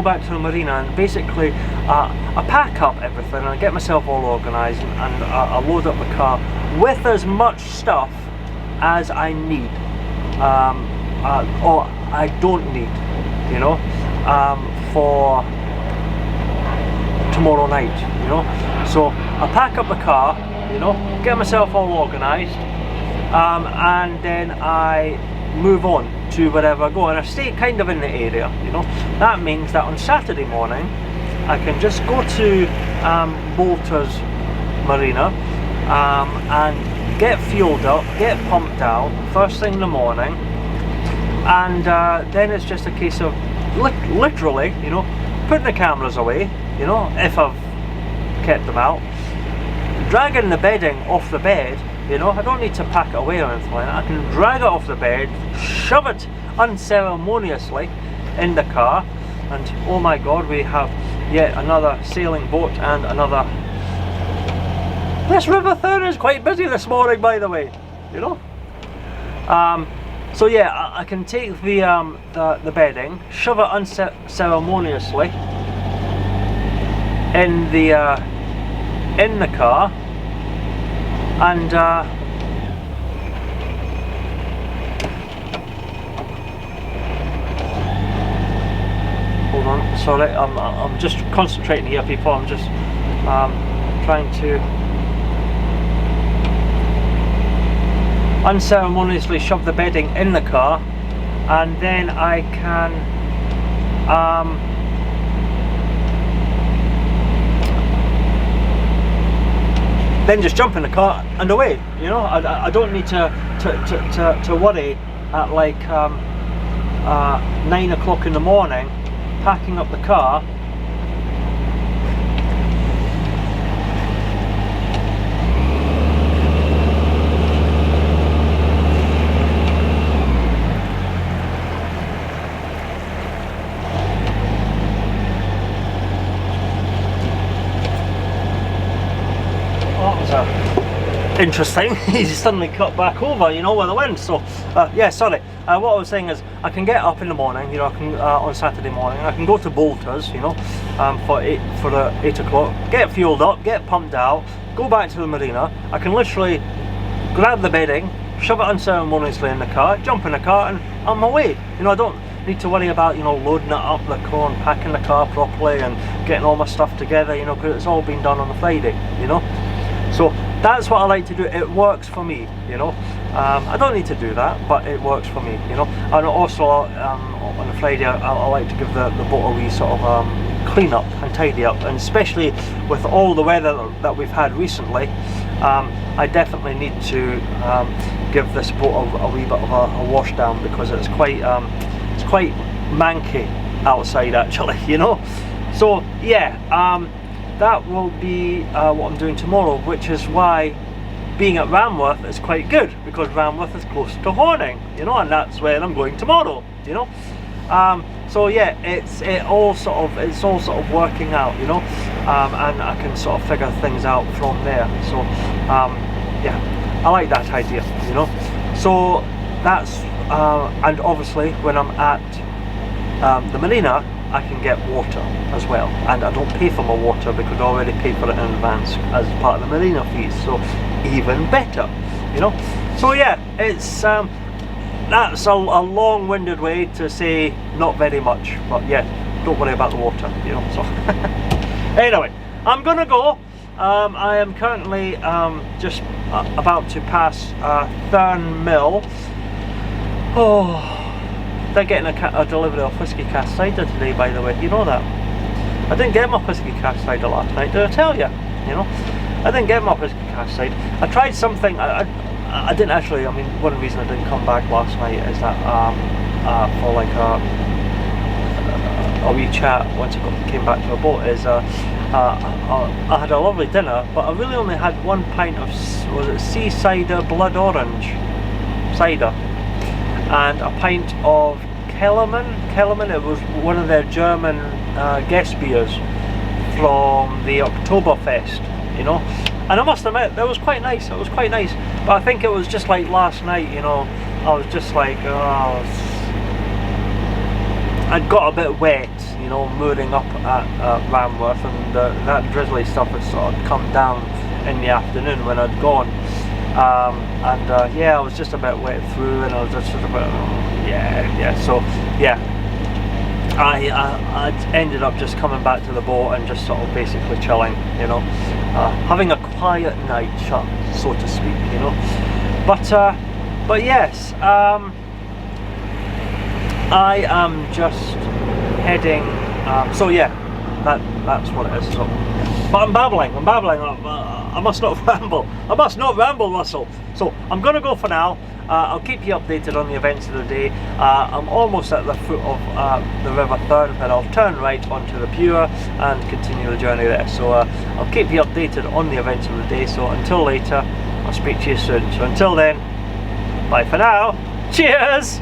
back to the marina, and basically I pack up everything and I get myself all organised, and I load up the car with as much stuff as I need, or I don't need, you know, for tomorrow night, you know. So I pack up the car, you know, get myself all organised, and then I move on to wherever I go, and I stay kind of in the area, you know. That means that on Saturday morning I can just go to Bolter's Marina and get fueled up, get pumped out first thing in the morning, and then it's just a case of literally, you know, putting the cameras away, you know, if I've kept them out, dragging the bedding off the bed, you know. I don't need to pack it away or anything like that. I can drag it off the bed, shove it unceremoniously in the car, and oh my god, we have yet another sailing boat and another. This River Thurne is quite busy this morning, by the way, you know. So yeah, I can take the bedding, shove it unceremoniously in the car, and hold on, sorry, I'm just concentrating here, people. I'm just trying to unceremoniously shove the bedding in the car, and then I can then just jump in the car and away. You know, I don't need to worry at like 9 o'clock in the morning packing up the car interesting. He's suddenly cut back over, you know, with the wind. So yeah, sorry, what I was saying is I can get up in the morning, you know, I can on Saturday morning I can go to Bolters, you know, for 8 o'clock, get fueled up, get pumped out, go back to the marina. I can literally grab the bedding, shove it unceremoniously in the car, jump in the car, and I'm away. You know, I don't need to worry about, you know, loading it up the car and packing the car properly and getting all my stuff together, you know, because it's all been done on a Friday, you know. So that's what I like to do. It works for me, you know. I don't need to do that, but it works for me, you know. And also on a Friday I like to give the boat a wee sort of clean up and tidy up, and especially with all the weather that we've had recently, I definitely need to give this boat a wee bit of a wash down, because it's quite manky outside actually, you know. So yeah, that will be what I'm doing tomorrow, which is why being at Ranworth is quite good, because Ranworth is close to Horning, you know, and that's where I'm going tomorrow, you know. So yeah, it's all sort of working out, you know, and I can sort of figure things out from there. So yeah, I like that idea, you know. So that's and obviously when I'm at the marina, I can get water as well, and I don't pay for my water because I already pay for it in advance as part of the marina fees, so even better, you know. So yeah, it's that's a long-winded way to say not very much, but yeah, don't worry about the water, you know. So anyway, I'm gonna go. I am currently just about to pass Thurne Mill. Oh, they're getting a delivery of whiskey cast cider today, by the way. You know that? I didn't get my whiskey cast cider last night, did I tell you? You know, I didn't get my whiskey cast cider. I tried something. I didn't actually. I mean, one reason I didn't come back last night is that for like a wee chat once I came back to the boat is I had a lovely dinner, but I really only had 1 pint of, was it sea cider blood orange cider, and a pint of Kellerman. It was one of their German guest beers from the Oktoberfest, you know. And I must admit, that was quite nice. It was quite nice. But I think it was just like last night, you know. I was just like, I'd got a bit wet, you know, mooring up at Ranworth, and that drizzly stuff had sort of come down in the afternoon when I'd gone. Yeah, I was just a bit wet through, and I was just sort of a bit, yeah. So yeah, I ended up just coming back to the boat and just sort of basically chilling, you know, having a quiet night, so to speak, you know. But yes, I am just heading. So yeah, that's what it is. So, but I'm babbling. I must not ramble. I must not ramble, Russell. So I'm going to go for now. I'll keep you updated on the events of the day. I'm almost at the foot of the River Thurne, and I'll turn right onto the Bure and continue the journey there. So I'll keep you updated on the events of the day. So until later, I'll speak to you soon. So until then, bye for now. Cheers!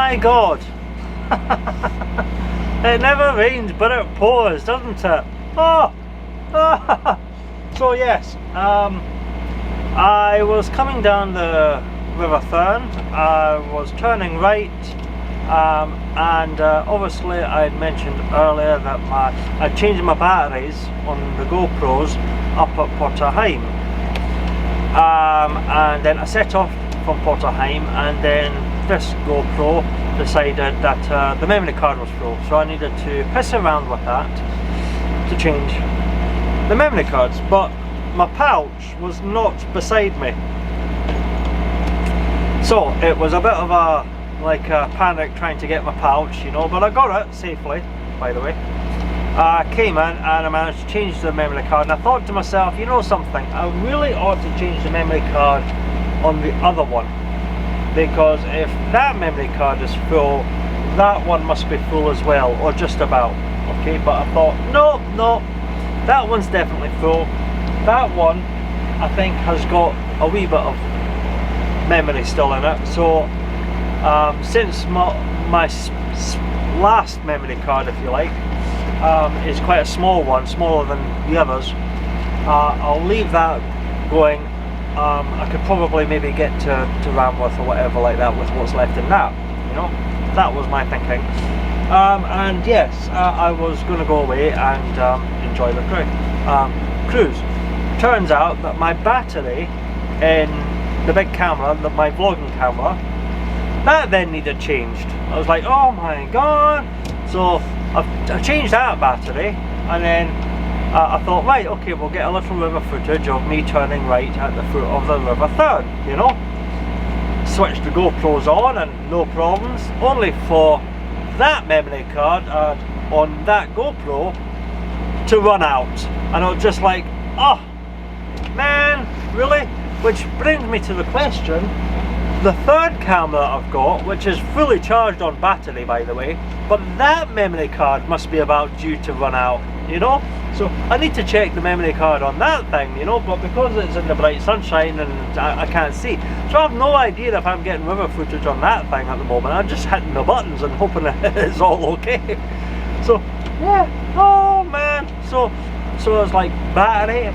my God! It never rains, but it pours, doesn't it? Oh! So yes, I was coming down the River Thurne. I was turning right, and obviously I had mentioned earlier that I'd changed my batteries on the GoPros up at Heigham, and then I set off from Heigham, and then this GoPro decided that the memory card was full, so I needed to piss around with that to change the memory cards, but my pouch was not beside me, so it was a bit of a panic trying to get my pouch, you know, but I got it safely, by the way. I came in and I managed to change the memory card, and I thought to myself, you know something, I really ought to change the memory card on the other one, because if that memory card is full, that one must be full as well, or just about, okay? But I thought, no, that one's definitely full. That one, I think, has got a wee bit of memory still in it. So since my last memory card, if you like, is quite a small one, smaller than the others, I'll leave that going. I could probably maybe get to Ranworth or whatever like that with what's left in that, you know. That was my thinking. And yes, I was going to go away and enjoy the cruise. Turns out that my battery in the big camera, my vlogging camera, that then needed changed. I was like, oh my God. So I changed that battery, and then I thought, right, okay, we'll get a little river footage of me turning right at the foot of the River Thurne, you know. Switched the GoPros on and no problems, only for that memory card on that GoPro to run out. And I was just like, oh man, really? Which brings me to the question, the third camera I've got, which is fully charged on battery, by the way, but that memory card must be about due to run out, you know. So I need to check the memory card on that thing, you know, but because it's in the bright sunshine and I can't see, so I have no idea if I'm getting river footage on that thing at the moment. I'm just hitting the buttons and hoping it's all okay. So yeah, oh man, so it's like battery,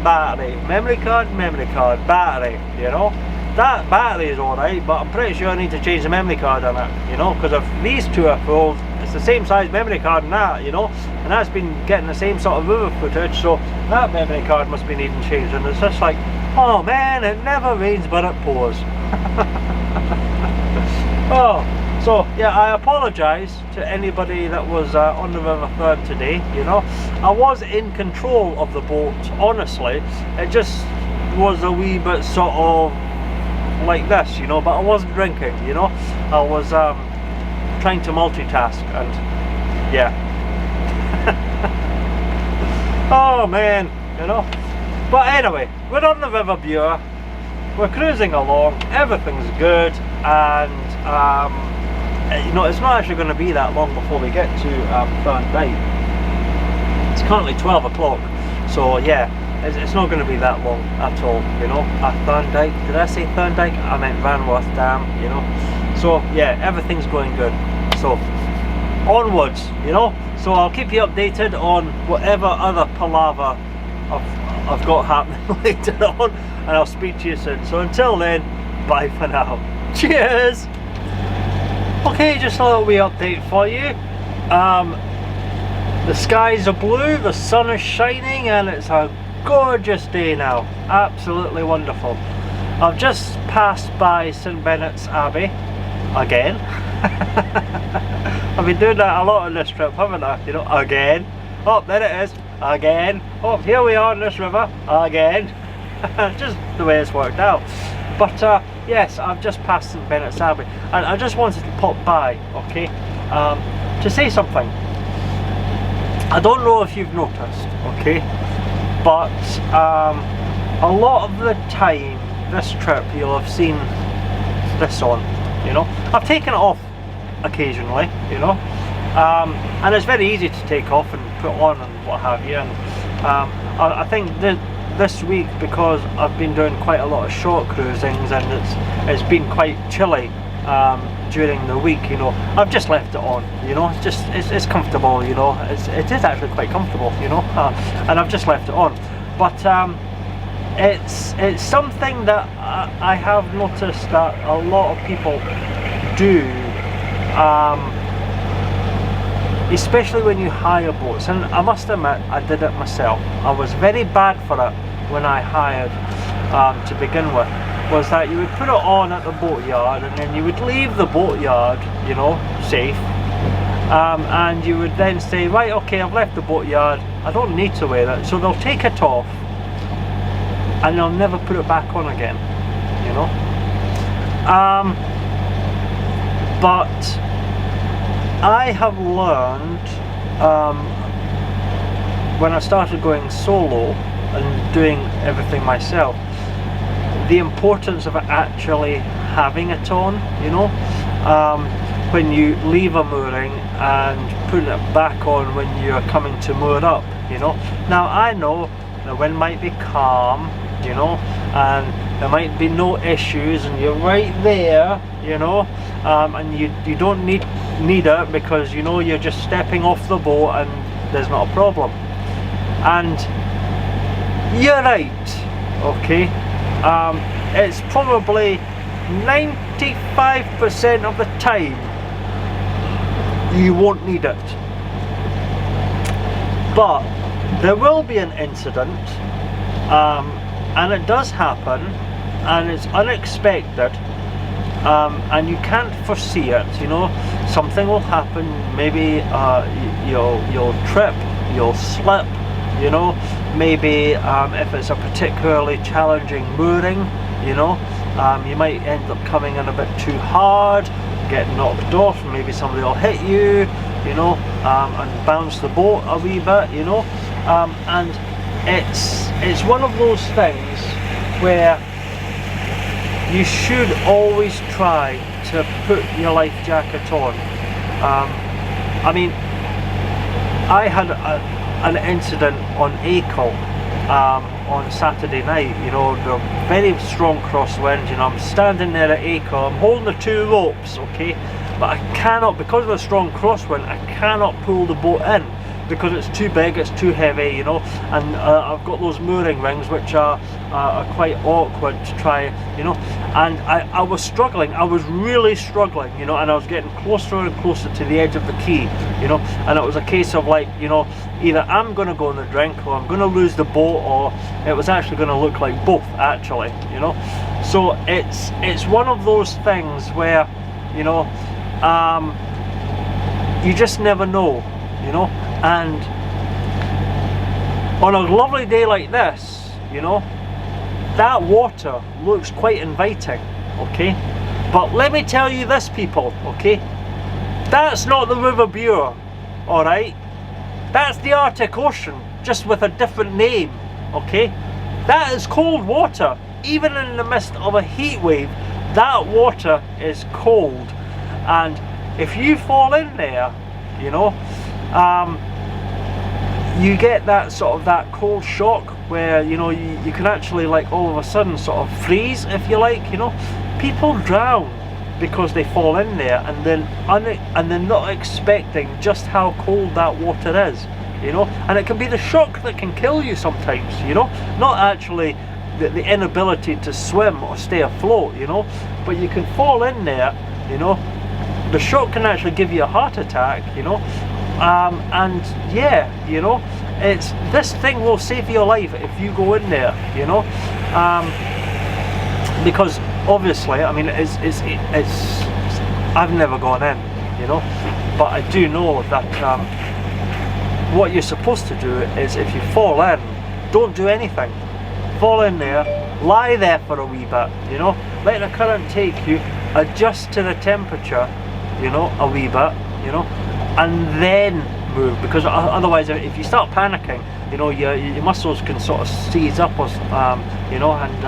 memory card, battery, you know. That battery is alright, but I'm pretty sure I need to change the memory card on it, you know, because if these two are full, it's the same size memory card and that, you know, and that's been getting the same sort of river footage, so that memory card must be needing changed, and it's just like, oh man, it never rains but it pours. Oh, so yeah, I apologise to anybody that was on the River Thurne today, you know. I was in control of the boat, honestly, it just was a wee bit sort of like this, you know, but I wasn't drinking, you know. I was trying to multitask, and yeah. Oh man, you know. But anyway, we're on the River Bure, we're cruising along, everything's good, and you know, it's not actually going to be that long before we get to Thurne Dyke. It's currently 12 o'clock, so yeah, it's not going to be that long at all, you know. Thurne Dyke, did I say Thurne Dyke? I meant Ranworth Dam, you know. So yeah, everything's going good, so onwards, you know. So I'll keep you updated on whatever other palaver I've got happening later on, and I'll speak to you soon. So until then, bye for now. Cheers! Okay, just a little wee update for you. The skies are blue, the sun is shining, and it's a gorgeous day now. Absolutely wonderful. I've just passed by St Benet's Abbey again. I've been doing that a lot on this trip, haven't I? You know, again. Oh, there it is. Again. Oh, here we are on this river. Again. Just the way it's worked out. But yes, I've just passed St Benet's Abbey, and I just wanted to pop by, okay, to say something. I don't know if you've noticed, okay, but a lot of the time this trip you'll have seen this on, you know. I've taken it off occasionally, you know, and it's very easy to take off and put on and what have you, and I think this week, because I've been doing quite a lot of short cruisings and it's been quite chilly during the week, you know, I've just left it on, you know. It's comfortable, you know. It is actually quite comfortable, you know, and I've just left it on. But it's something that I have noticed that a lot of people do, especially when you hire boats. And I must admit, I did it myself. I was very bad for it when I hired to begin with. Was that you would put it on at the boatyard, and then you would leave the boatyard, you know, safe, and you would then say, right, okay, I've left the boatyard, I don't need to wear it. So they'll take it off and they'll never put it back on again, you know. But I have learned, when I started going solo and doing everything myself, the importance of actually having it on, you know. When you leave a mooring and putting it back on when you're coming to moor up, you know. Now I know the wind might be calm, you know, and there might be no issues, and you're right there, you know, and you don't need it, because you know you're just stepping off the boat and there's not a problem. And you're right, okay. It's probably 95% of the time you won't need it, but there will be an incident, and it does happen, and it's unexpected, and you can't foresee it, you know. Something will happen, maybe you'll trip, you'll slip, you know. Maybe if it's a particularly challenging mooring, you know, you might end up coming in a bit too hard, get knocked off, and maybe somebody will hit you, you know, and bounce the boat a wee bit, you know. And it's one of those things where you should always try to put your life jacket on. I mean, I had an incident on Acle on Saturday night, you know, the very strong crosswind, you know. I'm standing there at Acle, I'm holding the two ropes, okay, but I cannot, because of the strong crosswind, I cannot pull the boat in, because it's too big, it's too heavy, you know. And I've got those mooring rings which are quite awkward to try, you know. And I was struggling, I was really struggling, you know, and I was getting closer and closer to the edge of the quay, you know. And it was a case of, like, you know, either I'm going to go on the drink, or I'm going to lose the boat, or it was actually going to look like both, actually, you know. So it's one of those things where, you know, you just never know, you know. And on a lovely day like this, you know, that water looks quite inviting, okay. But let me tell you this, people, okay, that's not the River Bure, alright. That's the Arctic Ocean, just with a different name, okay. That is cold water. Even in the midst of a heat wave, that water is cold. And if you fall in there, you know, you get that sort of that cold shock where, you know, you can actually, like, all of a sudden sort of freeze, if you like, you know. People drown because they fall in there, and they're not expecting just how cold that water is, you know. And it can be the shock that can kill you sometimes, you know, not actually the inability to swim or stay afloat, you know, but you can fall in there, you know. The shock can actually give you a heart attack, you know. And yeah, you know, this thing will save your life if you go in there, you know. Because obviously, I mean, it's I've never gone in, you know, but I do know that what you're supposed to do is, if you fall in, don't do anything. Fall in there, lie there for a wee bit, you know, let the current take you, adjust to the temperature, you know, a wee bit, you know, and then move. Because otherwise, if you start panicking, you know, your muscles can sort of seize up, or you know, and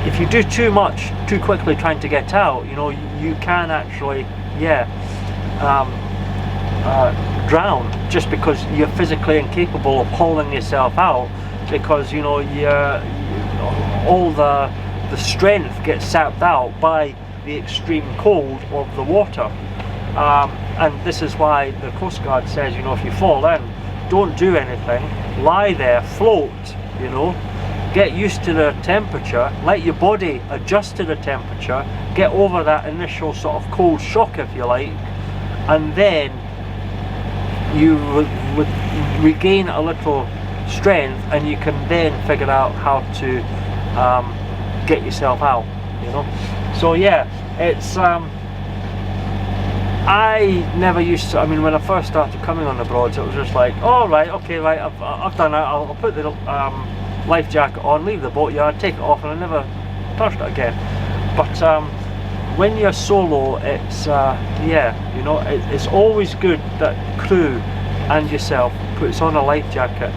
if you do too much too quickly trying to get out, you know, you can actually, yeah, drown, just because you're physically incapable of hauling yourself out, because, you know, all the the strength gets sapped out by the extreme cold of the water. And this is why the Coast Guard says, you know, if you fall in, don't do anything, lie there, float, you know, get used to the temperature, let your body adjust to the temperature, get over that initial sort of cold shock, if you like, and then you would regain a little strength, and you can then figure out how to get yourself out, you know. So yeah, it's I never used to, I mean, when I first started coming on the Broads, it was just like, oh right, okay, right, I've done it, I'll put the life jacket on, leave the boatyard, take it off, and I never touched it again. But when you're solo, it's yeah, you know, it's always good that crew and yourself puts on a life jacket.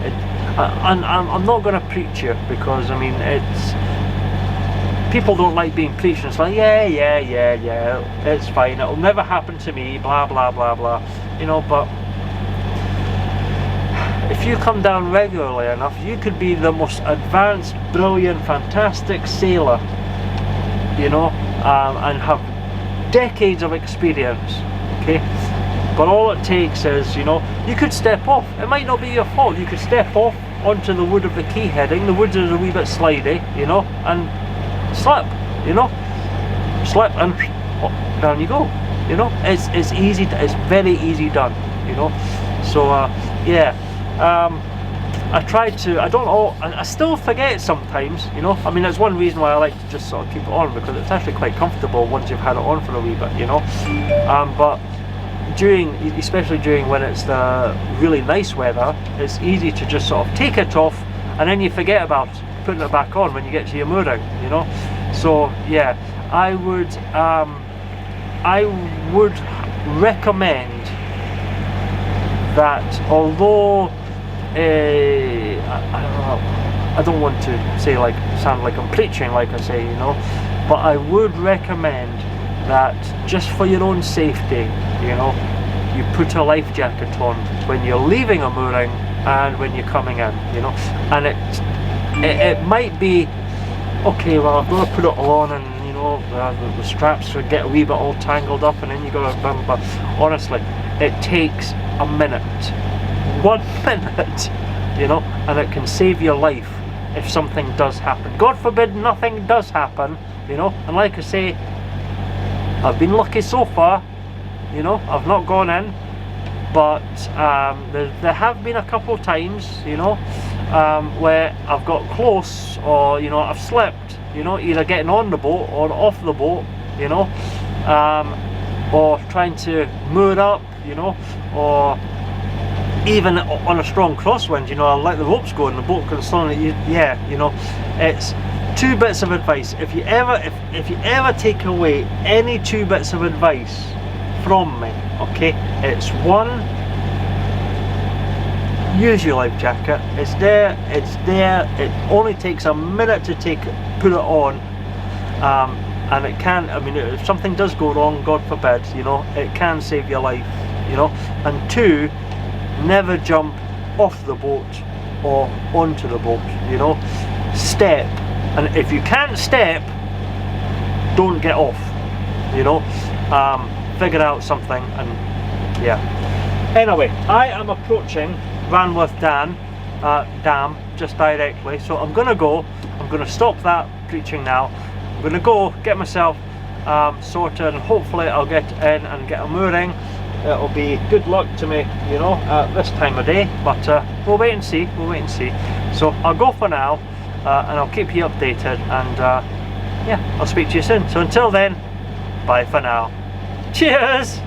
And I'm not going to preach you, because I mean, it's, people don't like being preached. It's like, yeah, it's fine, it'll never happen to me, blah blah blah blah, you know. But if you come down regularly enough, you could be the most advanced, brilliant, fantastic sailor, you know, and have decades of experience, okay? But all it takes is, you know, you could step off. It might not be your fault. You could step off onto the wood of the quay heading. The wood is a wee bit slidey, you know, and slip, you know, slip, and down you go, you know. It's easy, it's very easy done, you know. So yeah, I try to, I don't know, I still forget sometimes, you know. I mean, that's one reason why I like to just sort of keep it on, because it's actually quite comfortable once you've had it on for a wee bit, you know. But especially during when it's the really nice weather, it's easy to just sort of take it off, and then you forget about putting it back on when you get to your mooring, you know. So yeah, I would recommend that, although I don't want to sound like I'm preaching, like I say, you know, but I would recommend that just for your own safety, you know, you put a life jacket on when you're leaving a mooring and when you're coming in, you know. And it might be, okay, well, I've got to put it on, and you know, the straps would get a wee bit all tangled up, and then you got to, but honestly, it takes a minute, 1 minute, you know, and it can save your life if something does happen. God forbid nothing does happen, you know. And like I say, I've been lucky so far, you know, I've not gone in, but there have been a couple of times, you know, where I've got close, or you know, I've slipped, you know, either getting on the boat or off the boat, you know, or trying to moor up, you know, or even on a strong crosswind, you know, I'll let the ropes go and the boat can slowly, yeah, you know. It's 2 bits of advice. If you ever take away any 2 bits of advice from me, okay, it's 1, use your life jacket. It's there, it only takes a minute to put it on, and it can, I mean, if something does go wrong, God forbid, you know, it can save your life, you know. And 2, never jump off the boat or onto the boat, you know. Step, and if you can't step, don't get off, you know. Figure out something, and yeah. Anyway, I am approaching Ranworth Dam just directly, so I'm gonna stop that preaching now. I'm gonna go get myself sorted, and hopefully I'll get in and get a mooring. It'll be good luck to me, you know, at this time of day, but we'll wait and see, So I'll go for now, and I'll keep you updated, and yeah, I'll speak to you soon. So until then, bye for now. Cheers!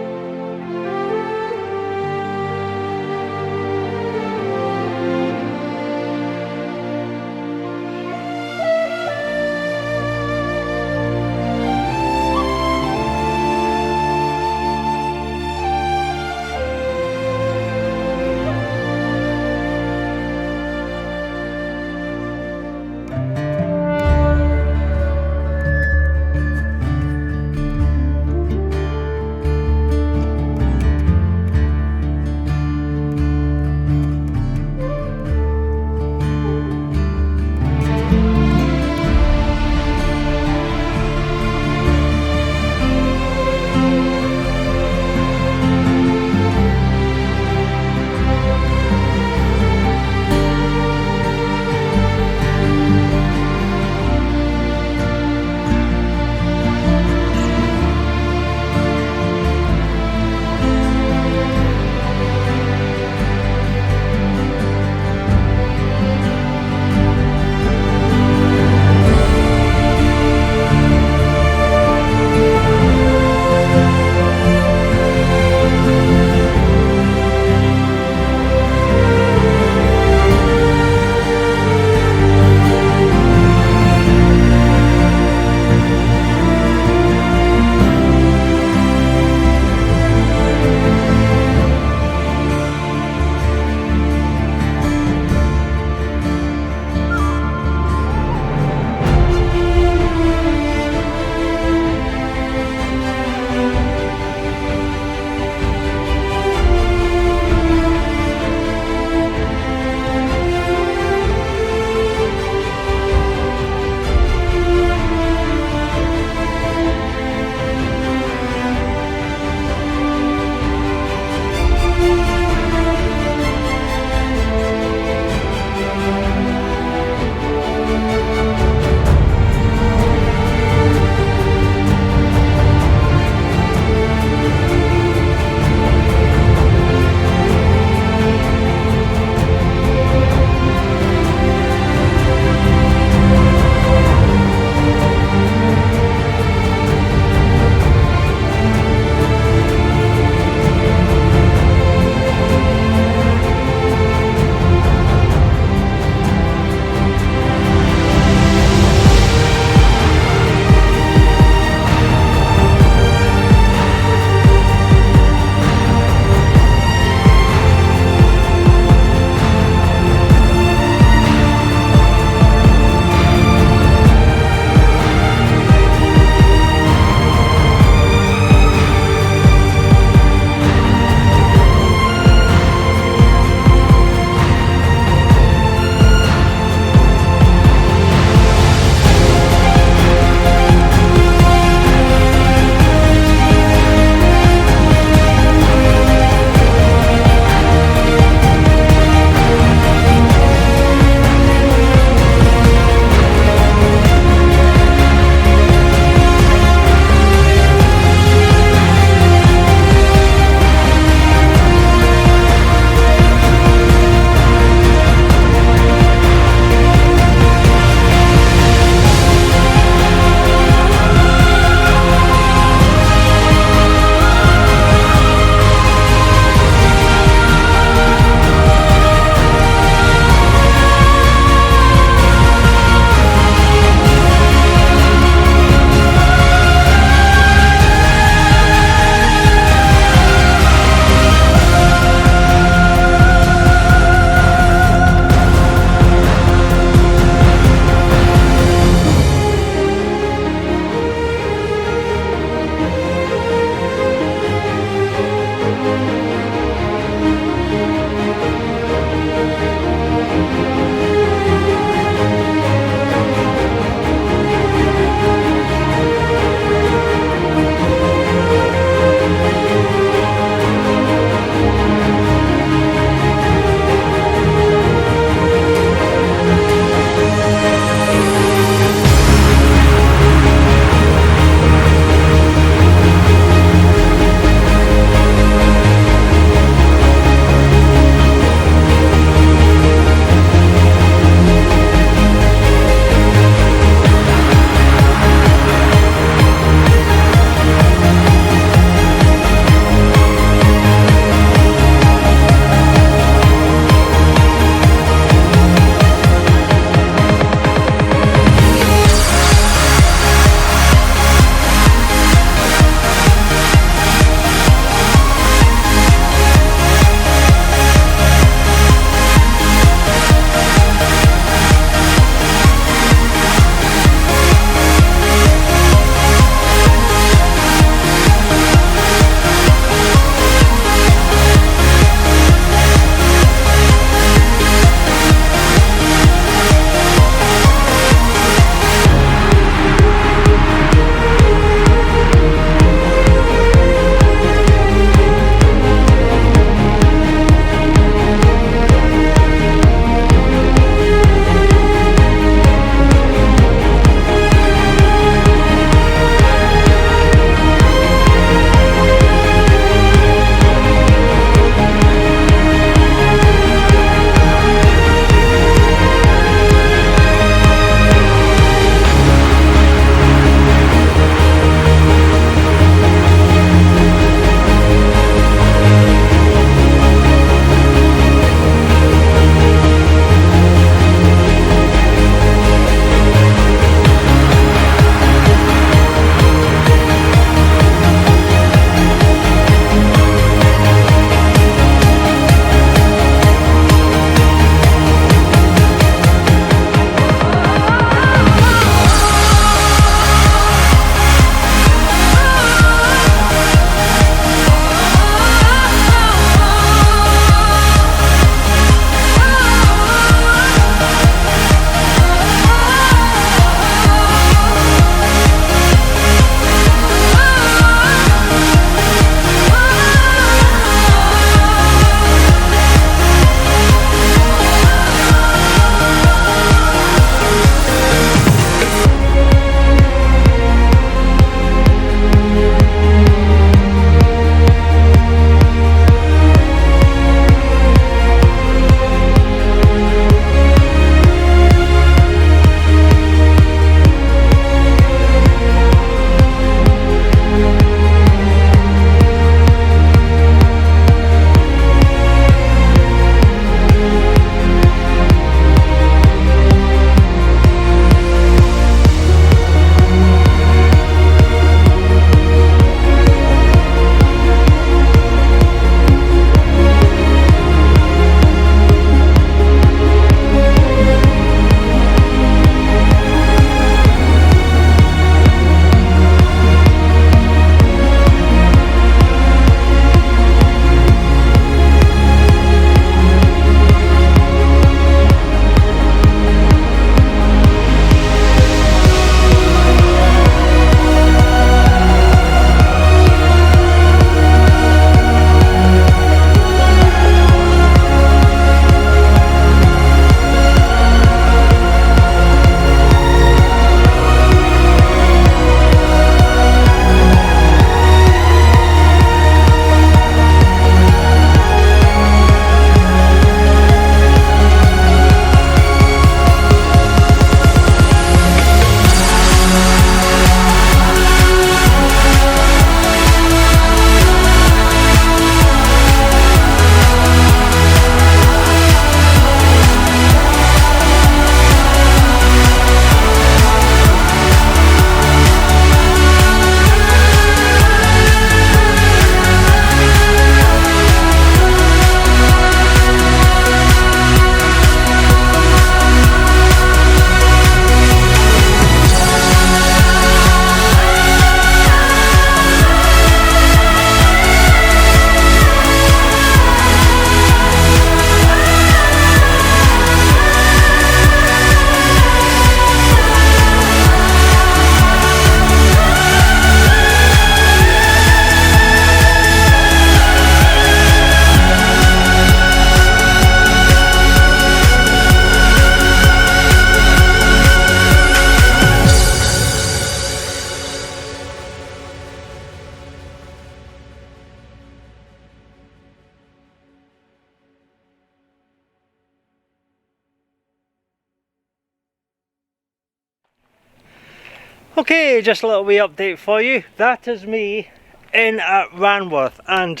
Okay, just a little wee update for you. That is me in at Ranworth, and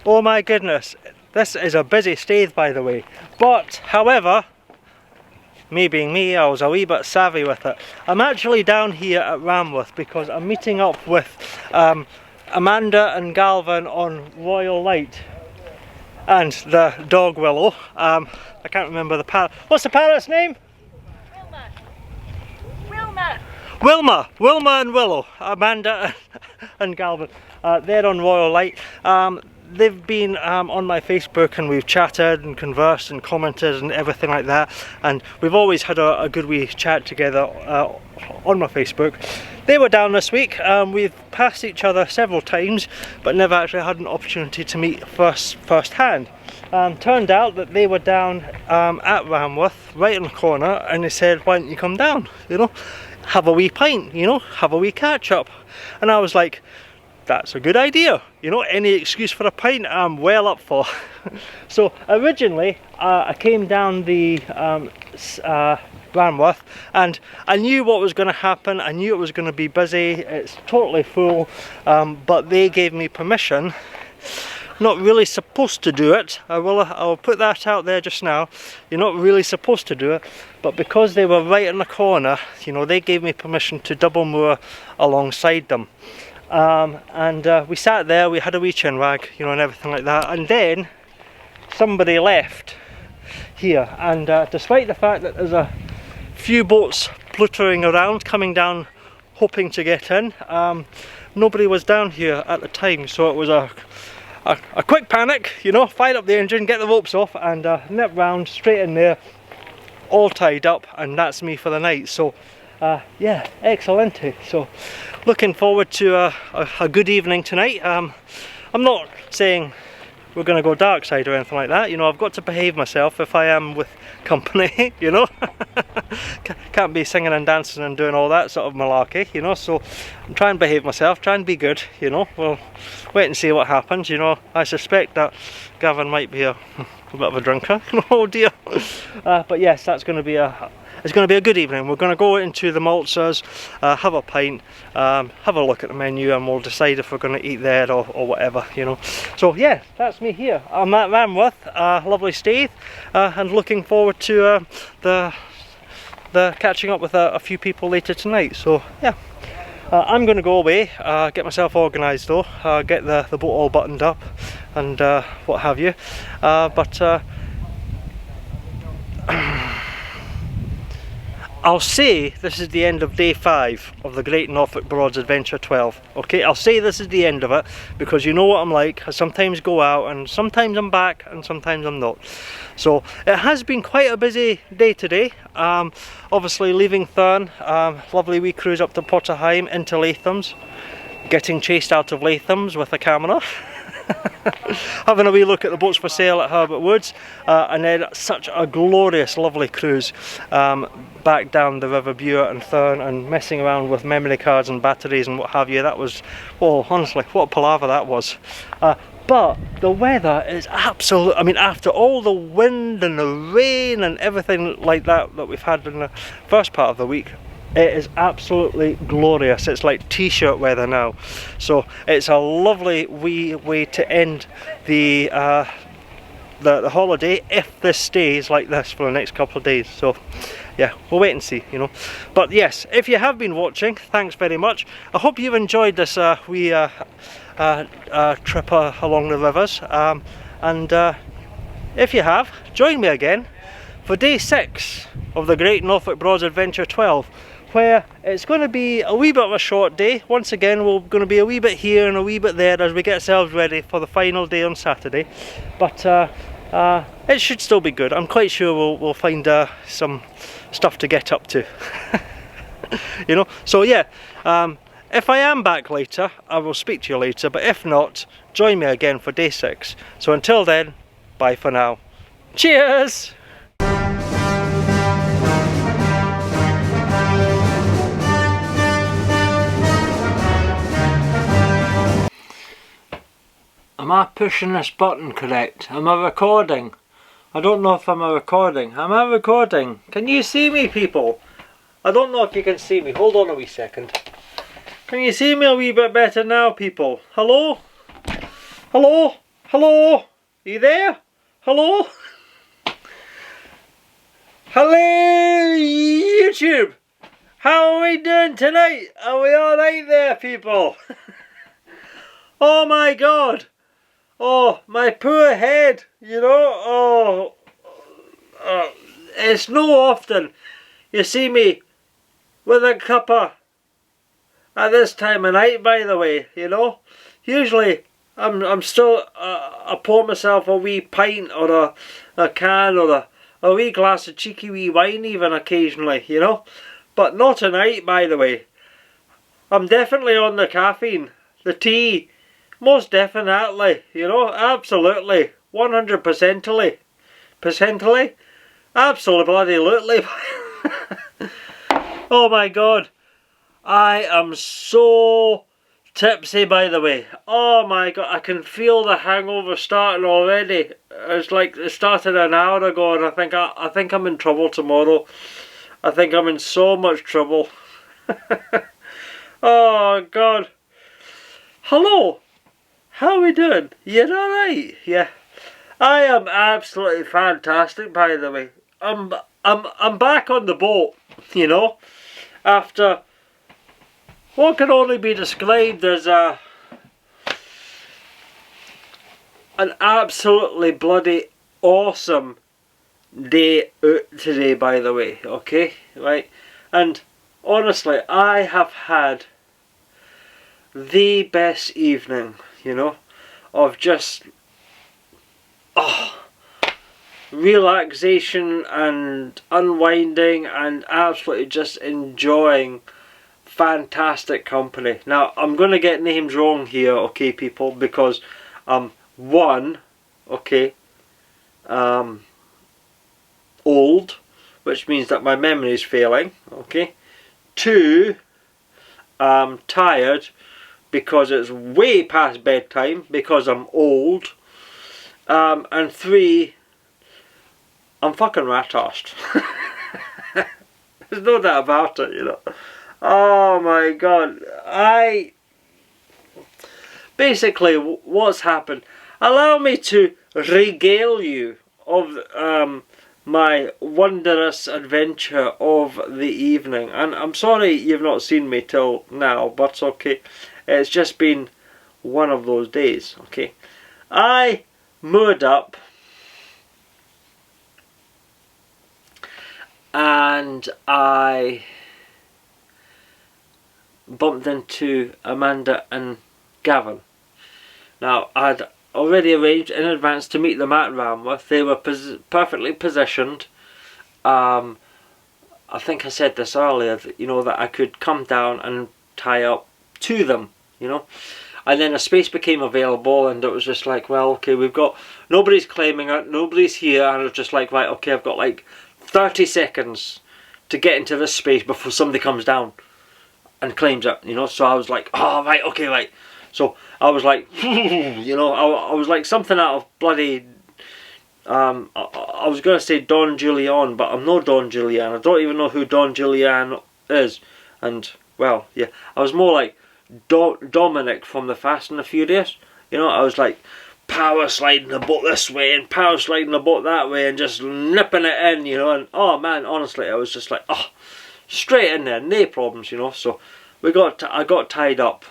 oh my goodness, this is a busy stayth by the way. But however, me being me, I was a wee bit savvy with it. I'm actually down here at Ranworth because I'm meeting up with Amanda and Galvin on Royal Light and the dog Willow. I can't remember the parrot. What's the parrot's name? Wilma and Willow, Amanda and Galvin. They're on Royal Light. They've been on my Facebook and we've chatted and conversed and commented and everything like that, and we've always had a good wee chat together on my Facebook. They were down this week. We've passed each other several times but never actually had an opportunity to meet first hand. Turned out that they were down at Ranworth, right in the corner, and they said, why don't you come down, you know, have a wee pint, you know, have a wee catch up. And I was like, that's a good idea, you know, any excuse for a pint I'm well up for. So originally I came down the Ranworth and I knew what was going to happen. I knew it was going to be busy, it's totally full, but they gave me permission. Not really supposed to do it, I will put that out there just now. You're not really supposed to do it, but because they were right in the corner, you know, they gave me permission to double moor alongside them. We sat there, we had a wee chin wag, you know, and everything like that, and then somebody left here, and despite the fact that there's a few boats pluttering around coming down hoping to get in, nobody was down here at the time, so it was a quick panic, you know, fire up the engine, get the ropes off, and nip round straight in there, all tied up, and that's me for the night. So yeah, excellent. So looking forward to a good evening tonight. I'm not saying we're going to go dark side or anything like that, you know, I've got to behave myself if I am with company, you know. Can't be singing and dancing and doing all that sort of malarkey, you know, so I'm trying to behave myself, try and be good, you know. We'll wait and see what happens, you know. I suspect that Gavin might be a bit of a drinker. Oh dear. But yes, that's going to be it's going to be a good evening. We're going to go into the Maltzers, have a pint, have a look at the menu, and we'll decide if we're going to eat there or whatever, you know. So yeah, that's me here. I'm at Ranworth, lovely stay, and looking forward to the catching up with a few people later tonight. So yeah, I'm going to go away, get myself organised though, get the boat all buttoned up and what have you. I'll say this is the end of day 5 of the Great Norfolk Broads Adventure 12. Okay, I'll say this is the end of it because you know what I'm like. I sometimes go out and sometimes I'm back and sometimes I'm not. So it has been quite a busy day today. Obviously leaving Thurne, lovely wee cruise up to Heigham into Lathams, getting chased out of Lathams with a camera. Having a wee look at the boats for sale at Herbert Woods, and then such a glorious lovely cruise back down the River Bure and Thurne and messing around with memory cards and batteries and what have you. That was, oh honestly, what a palaver that was. But the weather is absolute. I mean, after all the wind and the rain and everything like that we've had in the first part of the week, it is absolutely glorious. It's like t-shirt weather now, so it's a lovely wee way to end the holiday if this stays like this for the next couple of days. So yeah, we'll wait and see, you know. But yes, if you have been watching, thanks very much. I hope you've enjoyed this wee trip along the rivers, and if you have, join me again for day 6 of the Great Norfolk Broads Adventure 12, where it's going to be a wee bit of a short day. Once again, we're going to be a wee bit here and a wee bit there as we get ourselves ready for the final day on Saturday. But it should still be good. I'm quite sure we'll find some stuff to get up to. You know, so yeah, if I am back later, I will speak to you later, but if not, join me again for day 6. So until then, bye for now. Cheers! Am I pushing this button correct? Am I recording? I don't know if I'm recording. Am I recording? Can you see me, people? I don't know if you can see me. Hold on a wee second. Can you see me a wee bit better now, people? Hello? Hello? Hello? Are you there? Hello? Hello, YouTube! How are we doing tonight? Are we alright there, people? Oh my god! Oh, my poor head, you know? It's no often you see me with a cuppa at this time of night, by the way, you know? Usually I'm still, I pour myself a wee pint or a can or a wee glass of cheeky wee wine even occasionally, you know? But not tonight, by the way. I'm definitely on the caffeine, the tea, most definitely, you know, absolutely, 100%ly, percently, absolutely. Oh my god, I am so tipsy, by the way. Oh my god, I can feel the hangover starting already. It's like it started an hour ago, and I think I'm in trouble tomorrow. I think I'm in so much trouble. Oh god. Hello. How are we doing? You alright? Yeah. I am absolutely fantastic, by the way. I'm back on the boat, you know, after what can only be described as an absolutely bloody awesome day out today, by the way, okay, right? And honestly, I have had the best evening, you know, of just relaxation and unwinding and absolutely just enjoying fantastic company. Now, I'm going to get names wrong here, okay, people, because one, okay, old, which means that my memory is failing, okay. Two, tired, because it's way past bedtime, because I'm old. And three, I'm fucking rat-arsed. There's no doubt about it, you know. Oh my god. Basically, what's happened, allow me to regale you of my wondrous adventure of the evening. And I'm sorry you've not seen me till now, but it's okay. It's just been one of those days, okay. I moored up and I bumped into Amanda and Gavin. Now, I'd already arranged in advance to meet them at Ranworth. They were perfectly positioned. I think I said this earlier, you know, that I could come down and tie up to them, you know. And then a space became available, and it was just like, well, okay, we've got, nobody's claiming it, nobody's here, and it was just like, right, okay, I've got like 30 seconds to get into this space before somebody comes down and claims it, you know. So I was like, oh, right, okay, right. So I was like, you know, I was like something out of bloody, I was going to say Don Julian, but I'm no Don Julian. I don't even know who Don Julian is. And, well, yeah, I was more like Dominic from the Fast and the Furious. You know, I was like power sliding the boat this way and power sliding the boat that way and just nipping it in, you know. And, oh man, honestly, I was just like, oh, straight in there, no problems, you know. So I got tied up,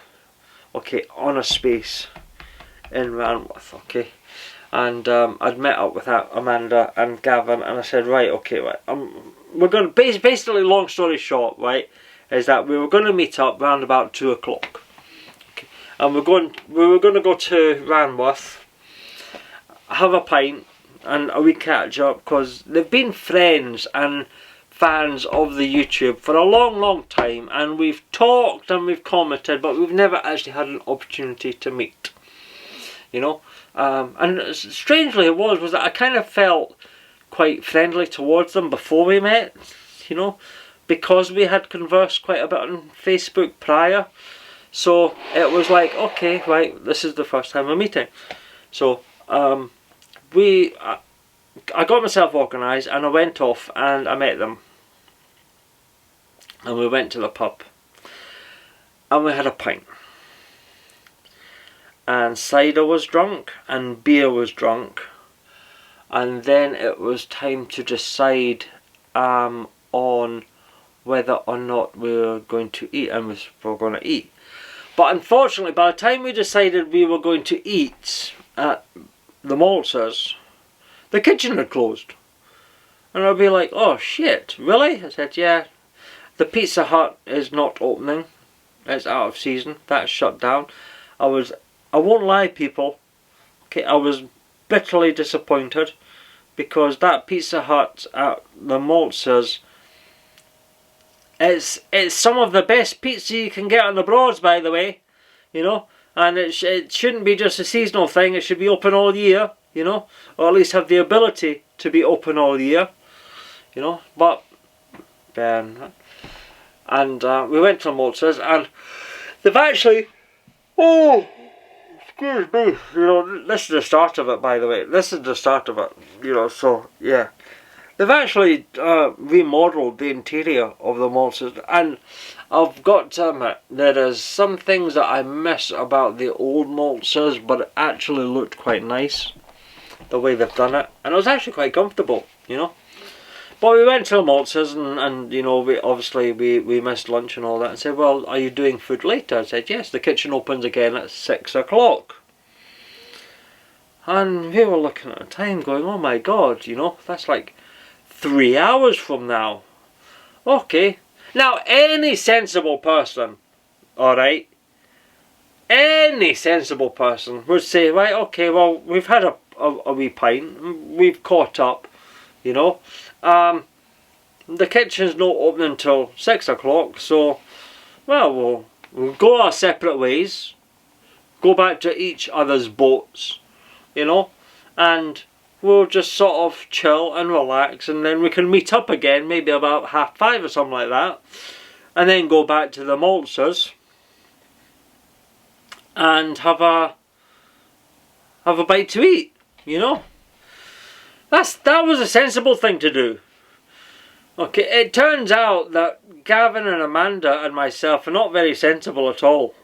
okay, on a space in Ranworth, okay. And I'd met up with Amanda and Gavin, and I said, right, okay, right, we're going to, basically, long story short, right, is that we were going to meet up round about 2 o'clock. Okay. And we were going to go to Ranworth, have a pint, and a wee catch up, because they've been friends and fans of the YouTube for a long time, and we've talked and we've commented, but we've never actually had an opportunity to meet, you know. And strangely it was that I kind of felt quite friendly towards them before we met, you know, because we had conversed quite a bit on Facebook prior. So it was like, okay, right, this is the first time we're meeting. So I got myself organised and I went off and I met them. and we went to the pub, and we had a pint. And cider was drunk, and beer was drunk, and then it was time to decide on whether or not we were going to eat, and we were going to eat. But unfortunately, by the time we decided we were going to eat at the Maltsters, the kitchen had closed. And I'd be like, oh shit, really? I said, yeah, the Pizza Hut is not opening. It's out of season. That's shut down. I won't lie, people. Okay, I was bitterly disappointed because that Pizza Hut at the Maltsters, it's some of the best pizza you can get on the Broads, by the way, you know. And it shouldn't be just a seasonal thing. It should be open all year, you know, or at least have the ability to be open all year, you know. But and we went to the Maltsters, and they've actually, excuse me, you know, this is the start of it, by the way. This is the start of it, you know, so, yeah. They've actually remodeled the interior of the Maltsters, and I've got to admit, there is some things that I miss about the old Maltsters, but it actually looked quite nice, the way they've done it, and it was actually quite comfortable, you know. But we went to the Maltsters, and you know, we missed lunch and all that, and said, well, are you doing food later? I said, yes, the kitchen opens again at 6 o'clock. And we were looking at the time going, oh my god, you know, that's like 3 hours from now. Okay. Now, any sensible person, alright, any sensible person would say, right, okay, well, we've had a wee pint, we've caught up, you know. The kitchen's not open until 6 o'clock, so, well, we'll go our separate ways, go back to each other's boats, you know, and we'll just sort of chill and relax, and then we can meet up again, maybe about 5:30 or something like that, and then go back to the Maltsters and have a bite to eat, you know. That was a sensible thing to do. Okay, it turns out that Gavin and Amanda and myself are not very sensible at all.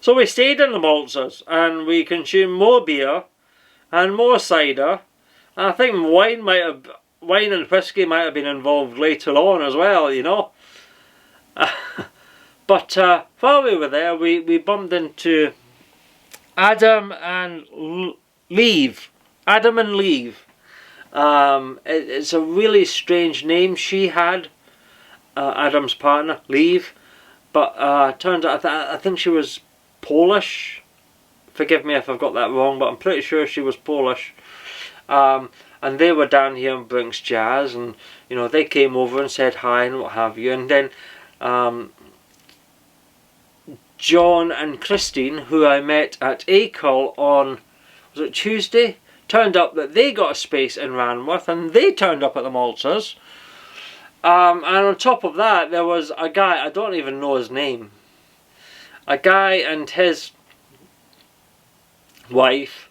So we stayed in the Maltsters and we consumed more beer and more cider. And I think wine and whiskey might have been involved later on as well, you know. But while we were there, we bumped into Adam and Leave. Adam and Leave. It's a really strange name she had, Adam's partner, Leave. But turns out I think she was Polish. Forgive me if I've got that wrong, but I'm pretty sure she was Polish. And they were down here in Brinks Jazz, and you know, they came over and said hi and what have you. And then John and Christine, who I met at ACOL on, was it Tuesday? Turned up that they got a space in Ranworth, and they turned up at the Maltsters. And on top of that, there was a guy, I don't even know his name. A guy and his wife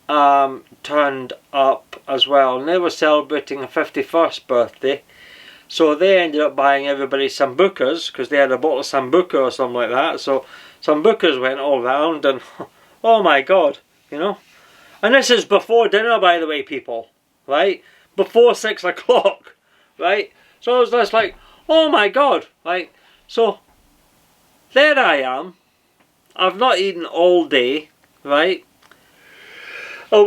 turned up as well, and they were celebrating a 51st birthday. So they ended up buying everybody sambucas, because they had a bottle of sambuca or something like that. So sambucas went all round, and oh my god, you know. And this is before dinner, by the way, people, right? Before 6 o'clock, right? So I was just like, oh my god, right? So there I am. I've not eaten all day, right? I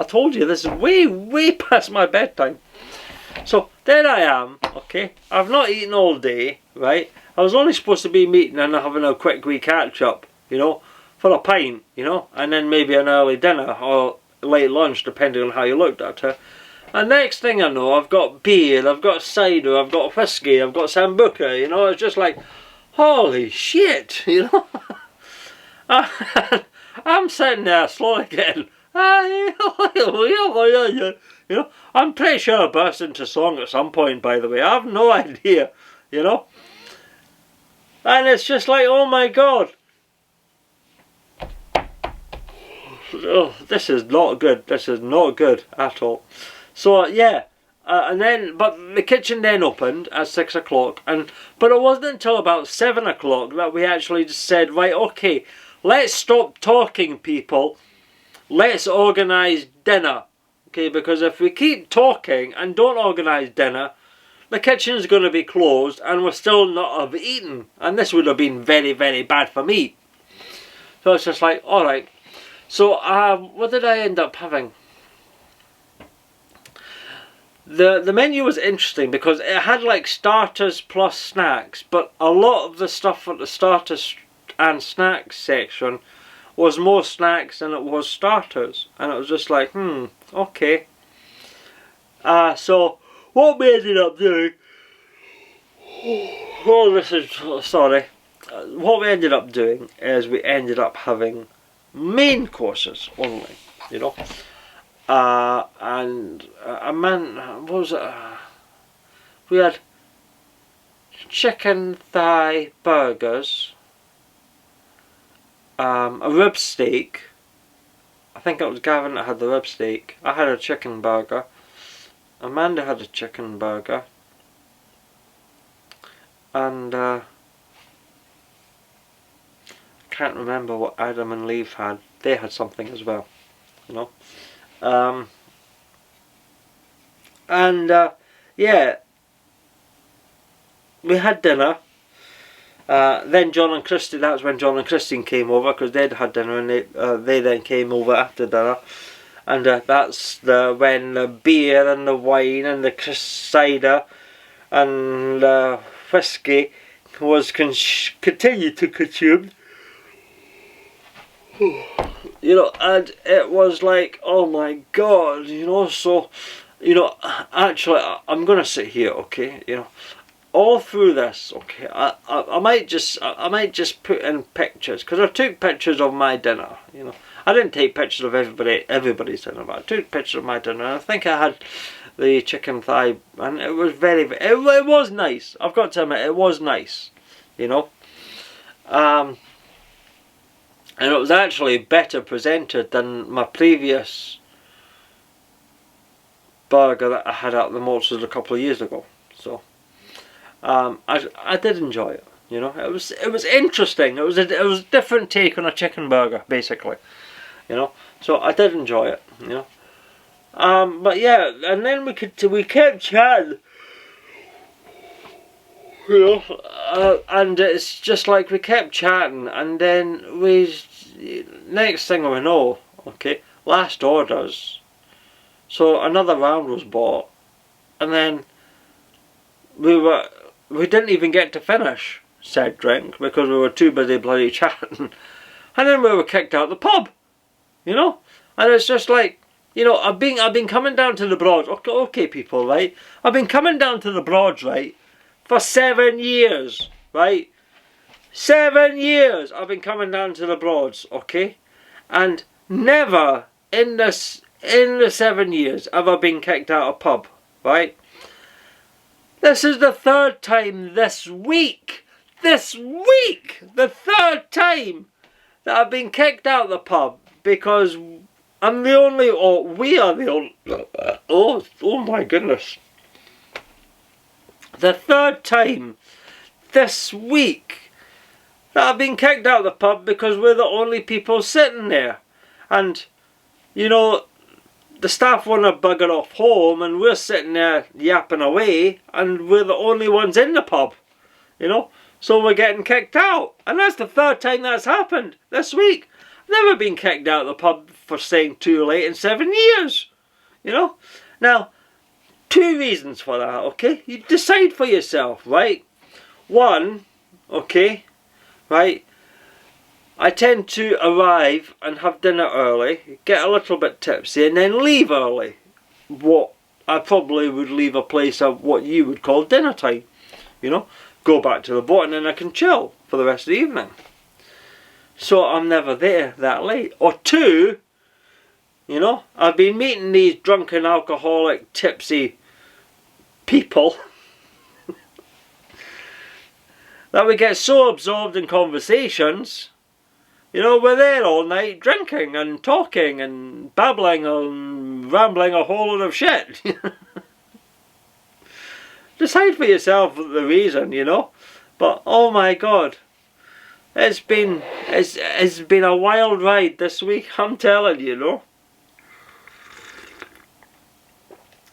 told you, this is way past my bedtime. So there I am, okay? I've not eaten all day, right? I was only supposed to be meeting and having a quick wee catch up, you know, for a pint, you know, and then maybe an early dinner or late lunch, depending on how you looked at it. And next thing I know, I've got beer, I've got cider, I've got whiskey, I've got sambuca, you know. It's just like, holy shit, you know. I'm sitting there slowly getting, you know. I'm pretty sure I burst into song at some point, by the way. I have no idea, you know. And it's just like, oh my god. Oh, this is not good. This is not good at all. So yeah, and then but the kitchen then opened at 6 o'clock, but it wasn't until about 7 o'clock that we actually just said, right, okay, let's stop talking, people. Let's organise dinner. Okay, because if we keep talking and don't organise dinner, the kitchen's going to be closed and we're still not have eaten. And this would have been very, very bad for me. So it's just like, alright. So what did I end up having? The menu was interesting because it had like starters plus snacks, but a lot of the stuff at the starters and snacks section was more snacks than it was starters, and it was just like, okay. So what we ended up doing, what we ended up doing is we ended up having main courses only, you know. And a man, what was it? We had chicken thigh burgers, a rib steak. I think it was Gavin that had the rib steak. I had a chicken burger. Amanda had a chicken burger. And I can't remember what Adam and Leaf had. They had something as well, you know. Yeah, we had dinner. Then John and Christy, that's when John and Christine came over, because they'd had dinner, and they then came over after dinner. And that's when the beer and the wine and the cider and whiskey was continued to consume. You know, and it was like, oh my god, you know. So, you know, actually, I'm gonna sit here, okay, you know, all through this, okay. I might just put in pictures, because I took pictures of my dinner, you know. I didn't take pictures of everybody's dinner, but I took pictures of my dinner, and I think I had the chicken thigh, and it was it was nice. I've got to admit, it was nice, you know. And it was actually better presented than my previous burger that I had at the Maltsters a couple of years ago. So I did enjoy it. You know, it was interesting. It was a different take on a chicken burger, basically. You know, so I did enjoy it. You know, but yeah, and then we kept chatting. You know, and it's just like we kept chatting, and then next thing we know, okay, last orders. So another round was bought, and then we didn't even get to finish said drink because we were too busy bloody chatting, and then we were kicked out the pub, you know. And it's just like, you know, I've been coming down to the Broads. Okay, people, right? I've been coming down to the Broads, right, for 7 years, right? 7 years I've been coming down to the Broads, okay, and never in the 7 years have I been kicked out of pub, right? This is the third time this week, the third time that I've been kicked out of the pub because I'm the only, or we are the only, oh my goodness. The third time this week that I've been kicked out of the pub because we're the only people sitting there. And, you know, the staff want to bugger off home and we're sitting there yapping away and we're the only ones in the pub, you know. So we're getting kicked out. And that's the third time that's happened this week. I've never been kicked out of the pub for staying too late in 7 years, you know. Now, 2 reasons for that, okay? You decide for yourself, right? One, okay, right? I tend to arrive and have dinner early, get a little bit tipsy, and then leave early. What I probably would leave a place at what you would call dinner time, you know? Go back to the boat and then I can chill for the rest of the evening. So I'm never there that late. Or 2, you know, I've been meeting these drunken, alcoholic, tipsy people that we get so absorbed in conversations. You know, we're there all night drinking and talking and babbling and rambling a whole lot of shit. Decide for yourself the reason, you know. But oh my God, it's been a wild ride this week. I'm telling you, you know.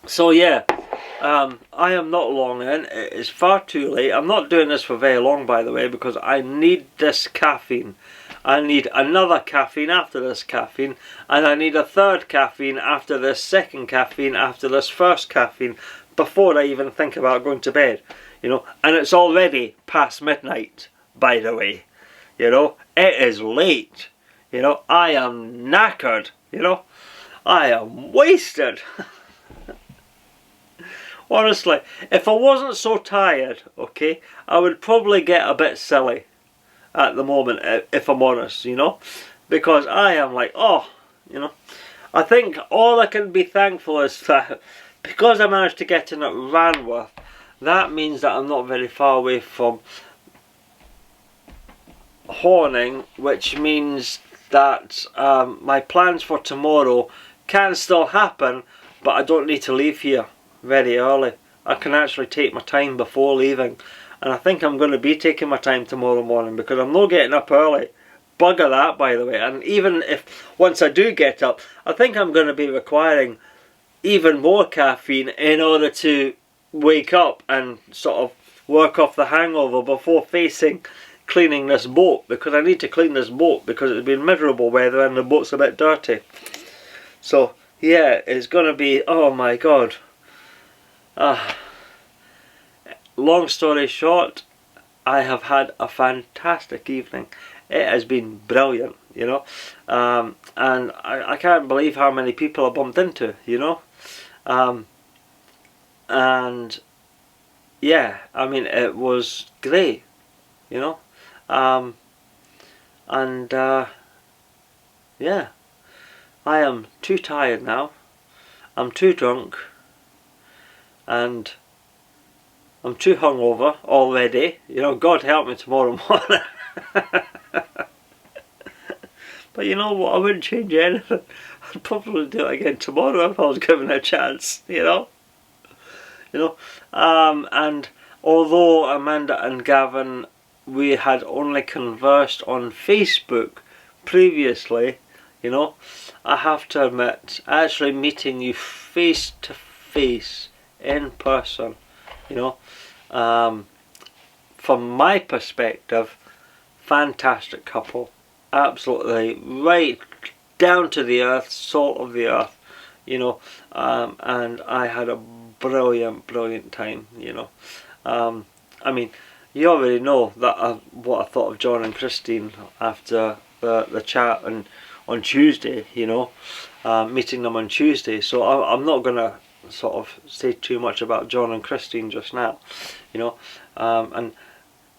So yeah, I am not long in. It is far too late. I'm not doing this for very long, by the way, because I need this caffeine. I need another caffeine after this caffeine, and I need a third caffeine after this second caffeine, after this first caffeine, before I even think about going to bed, you know. And it's already past midnight, by the way, you know. It is late, you know. I am knackered, you know. I am wasted. Honestly, if I wasn't so tired, okay, I would probably get a bit silly at the moment, if I'm honest, you know, because I am like, oh, you know, I think all I can be thankful is that because I managed to get in at Ranworth, that means that I'm not very far away from Horning, which means that my plans for tomorrow can still happen, but I don't need to leave here very early. I can actually take my time before leaving, and I think I'm going to be taking my time tomorrow morning because I'm not getting up early. Bugger that, by the way. And even if once I do get up, I think I'm going to be requiring even more caffeine in order to wake up and sort of work off the hangover before facing cleaning this boat, because I need to clean this boat because it's been miserable weather and the boat's a bit dirty. So yeah, it's going to be, oh my God. Long story short, I have had a fantastic evening. It has been brilliant, you know, and I can't believe how many people I bumped into, you know, and yeah, I mean, it was great, you know, and yeah, I am too tired now. I'm too drunk. And I'm too hungover already. You know, God help me tomorrow morning. But you know what? I wouldn't change anything. I'd probably do it again tomorrow if I was given a chance. You know. You know. And although Amanda and Gavin, we had only conversed on Facebook previously, you know, I have to admit, actually meeting you face to face, in person, you know, from my perspective, fantastic couple, absolutely right down to the earth, salt of the earth, you know, and I had a brilliant time, you know. I mean, you already know that what I thought of John and Christine after the chat on Tuesday, you know, meeting them on Tuesday, so I'm not gonna sort of say too much about John and Christine just now, you know. And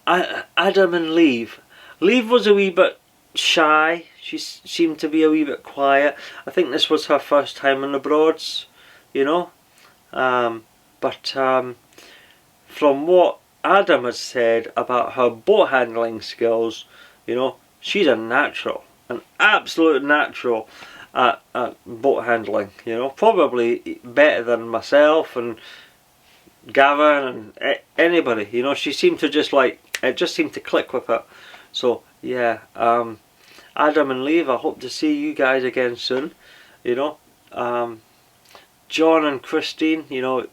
Adam and Leave was a wee bit shy. She seemed to be a wee bit quiet. I think this was her first time in the Broads, you know. But from what Adam has said about her boat handling skills, you know, she's a natural, an absolute natural at boat handling, you know, probably better than myself and Gavin and anybody, you know. She seemed to just like, it just seemed to click with her. So yeah, Adam and Leave, I hope to see you guys again soon, you know. John and Christine, you know,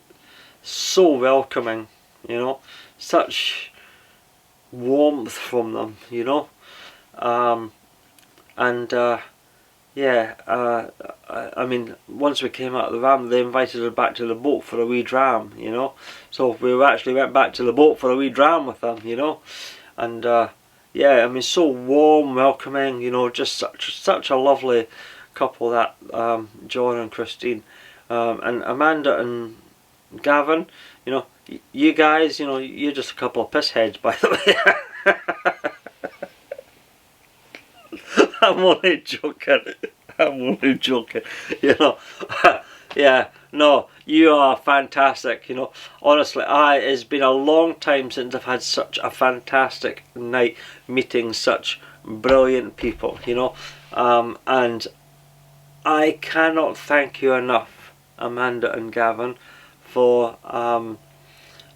so welcoming, you know, such warmth from them, you know. Yeah, I mean, once we came out of the van, they invited us back to the boat for a wee dram, you know. So we actually went back to the boat for a wee dram with them, you know. And yeah, I mean, so warm, welcoming, you know, just such a lovely couple, that John and Christine. And Amanda and Gavin, you know, you guys, you know, you're just a couple of pissheads, by the way. I'm only joking. I'm only joking. You know. Yeah. No, you are fantastic. You know. Honestly, it's been a long time since I've had such a fantastic night meeting such brilliant people. You know. And I cannot thank you enough Amanda and Gavin for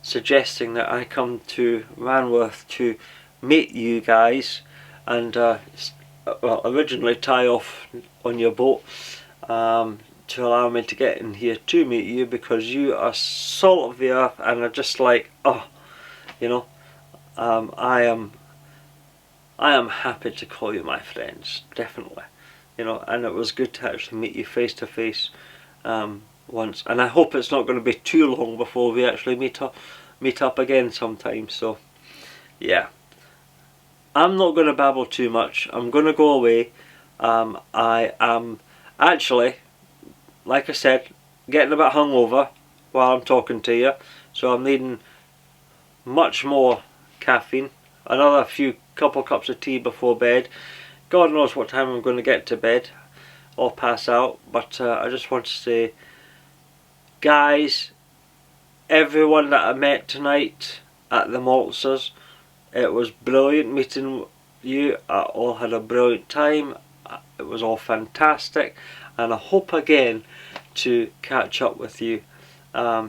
suggesting that I come to Ranworth to meet you guys and well, originally tie off on your boat to allow me to get in here to meet you, because you are salt of the earth and are just like, oh, you know, I am happy to call you my friends, definitely, you know. And it was good to actually meet you face to face once, and I hope it's not going to be too long before we actually meet up again sometime. So yeah, I'm not going to babble too much. I'm going to go away. I am actually, like I said, getting a bit hungover while I'm talking to you, so I'm needing much more caffeine, another couple cups of tea before bed. God knows what time I'm going to get to bed or pass out, but I just want to say, guys, everyone that I met tonight at the Maltzers, it was brilliant meeting you. I all had a brilliant time. It was all fantastic, and I hope again to catch up with you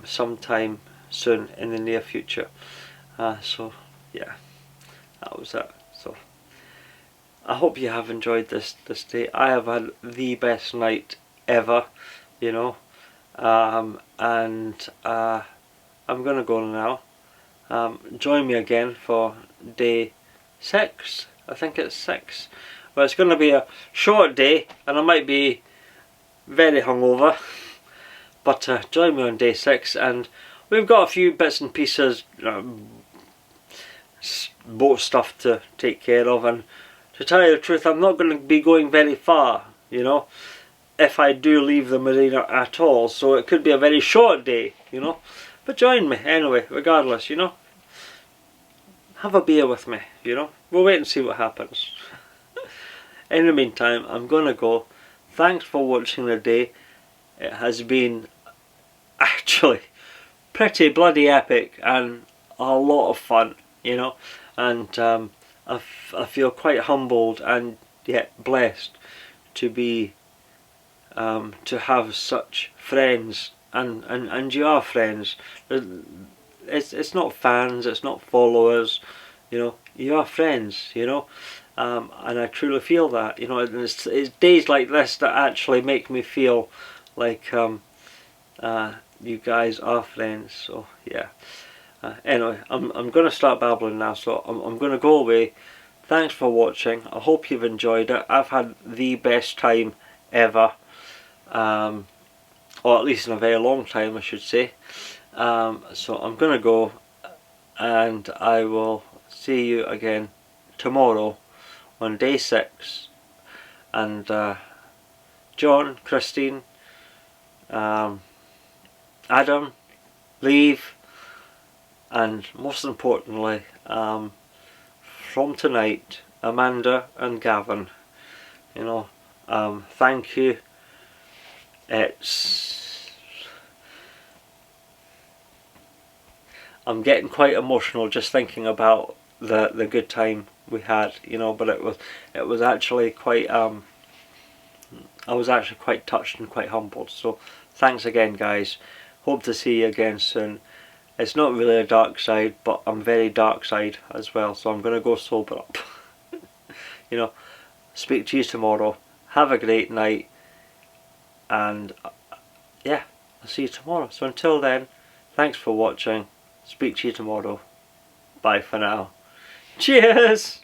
sometime soon in the near future. So yeah, that was it. So I hope you have enjoyed this day. I have had the best night ever, you know, and I'm gonna go now. Join me again for day 6. I think it's 6. Well, it's going to be a short day, and I might be very hungover. But join me on day 6, and we've got a few bits and pieces, boat stuff to take care of. And to tell you the truth, I'm not going to be going very far, you know, if I do leave the marina at all. So it could be a very short day, you know. But join me anyway, regardless, you know. Have a beer with me, you know. We'll wait and see what happens. In the meantime, I'm going to go. Thanks for watching the day. It has been actually pretty bloody epic and a lot of fun, you know. And I feel quite humbled and yet blessed to be to have such friends, and you are friends. It's not fans, it's not followers, you know. You are friends, you know. And I truly feel that, you know. And it's days like this that actually make me feel like you guys are friends. So yeah. Anyway, I'm going to start babbling now, so I'm going to go away. Thanks for watching. I hope you've enjoyed it. I've had the best time ever, or at least in a very long time, I should say. So I'm going to go, and I will see you again tomorrow on day 6. And John, Christine, Adam, leave, and most importantly, from tonight, Amanda and Gavin, you know, thank you. I'm getting quite emotional just thinking about the good time we had, you know. But it was actually quite I was actually quite touched and quite humbled. So thanks again, guys. Hope to see you again soon. It's not really a dark side, but I'm very dark side as well, so I'm going to go sober up. You know, speak to you tomorrow. Have a great night, and yeah, I'll see you tomorrow. So until then, thanks for watching. Speak to you tomorrow. Bye for now. Cheers!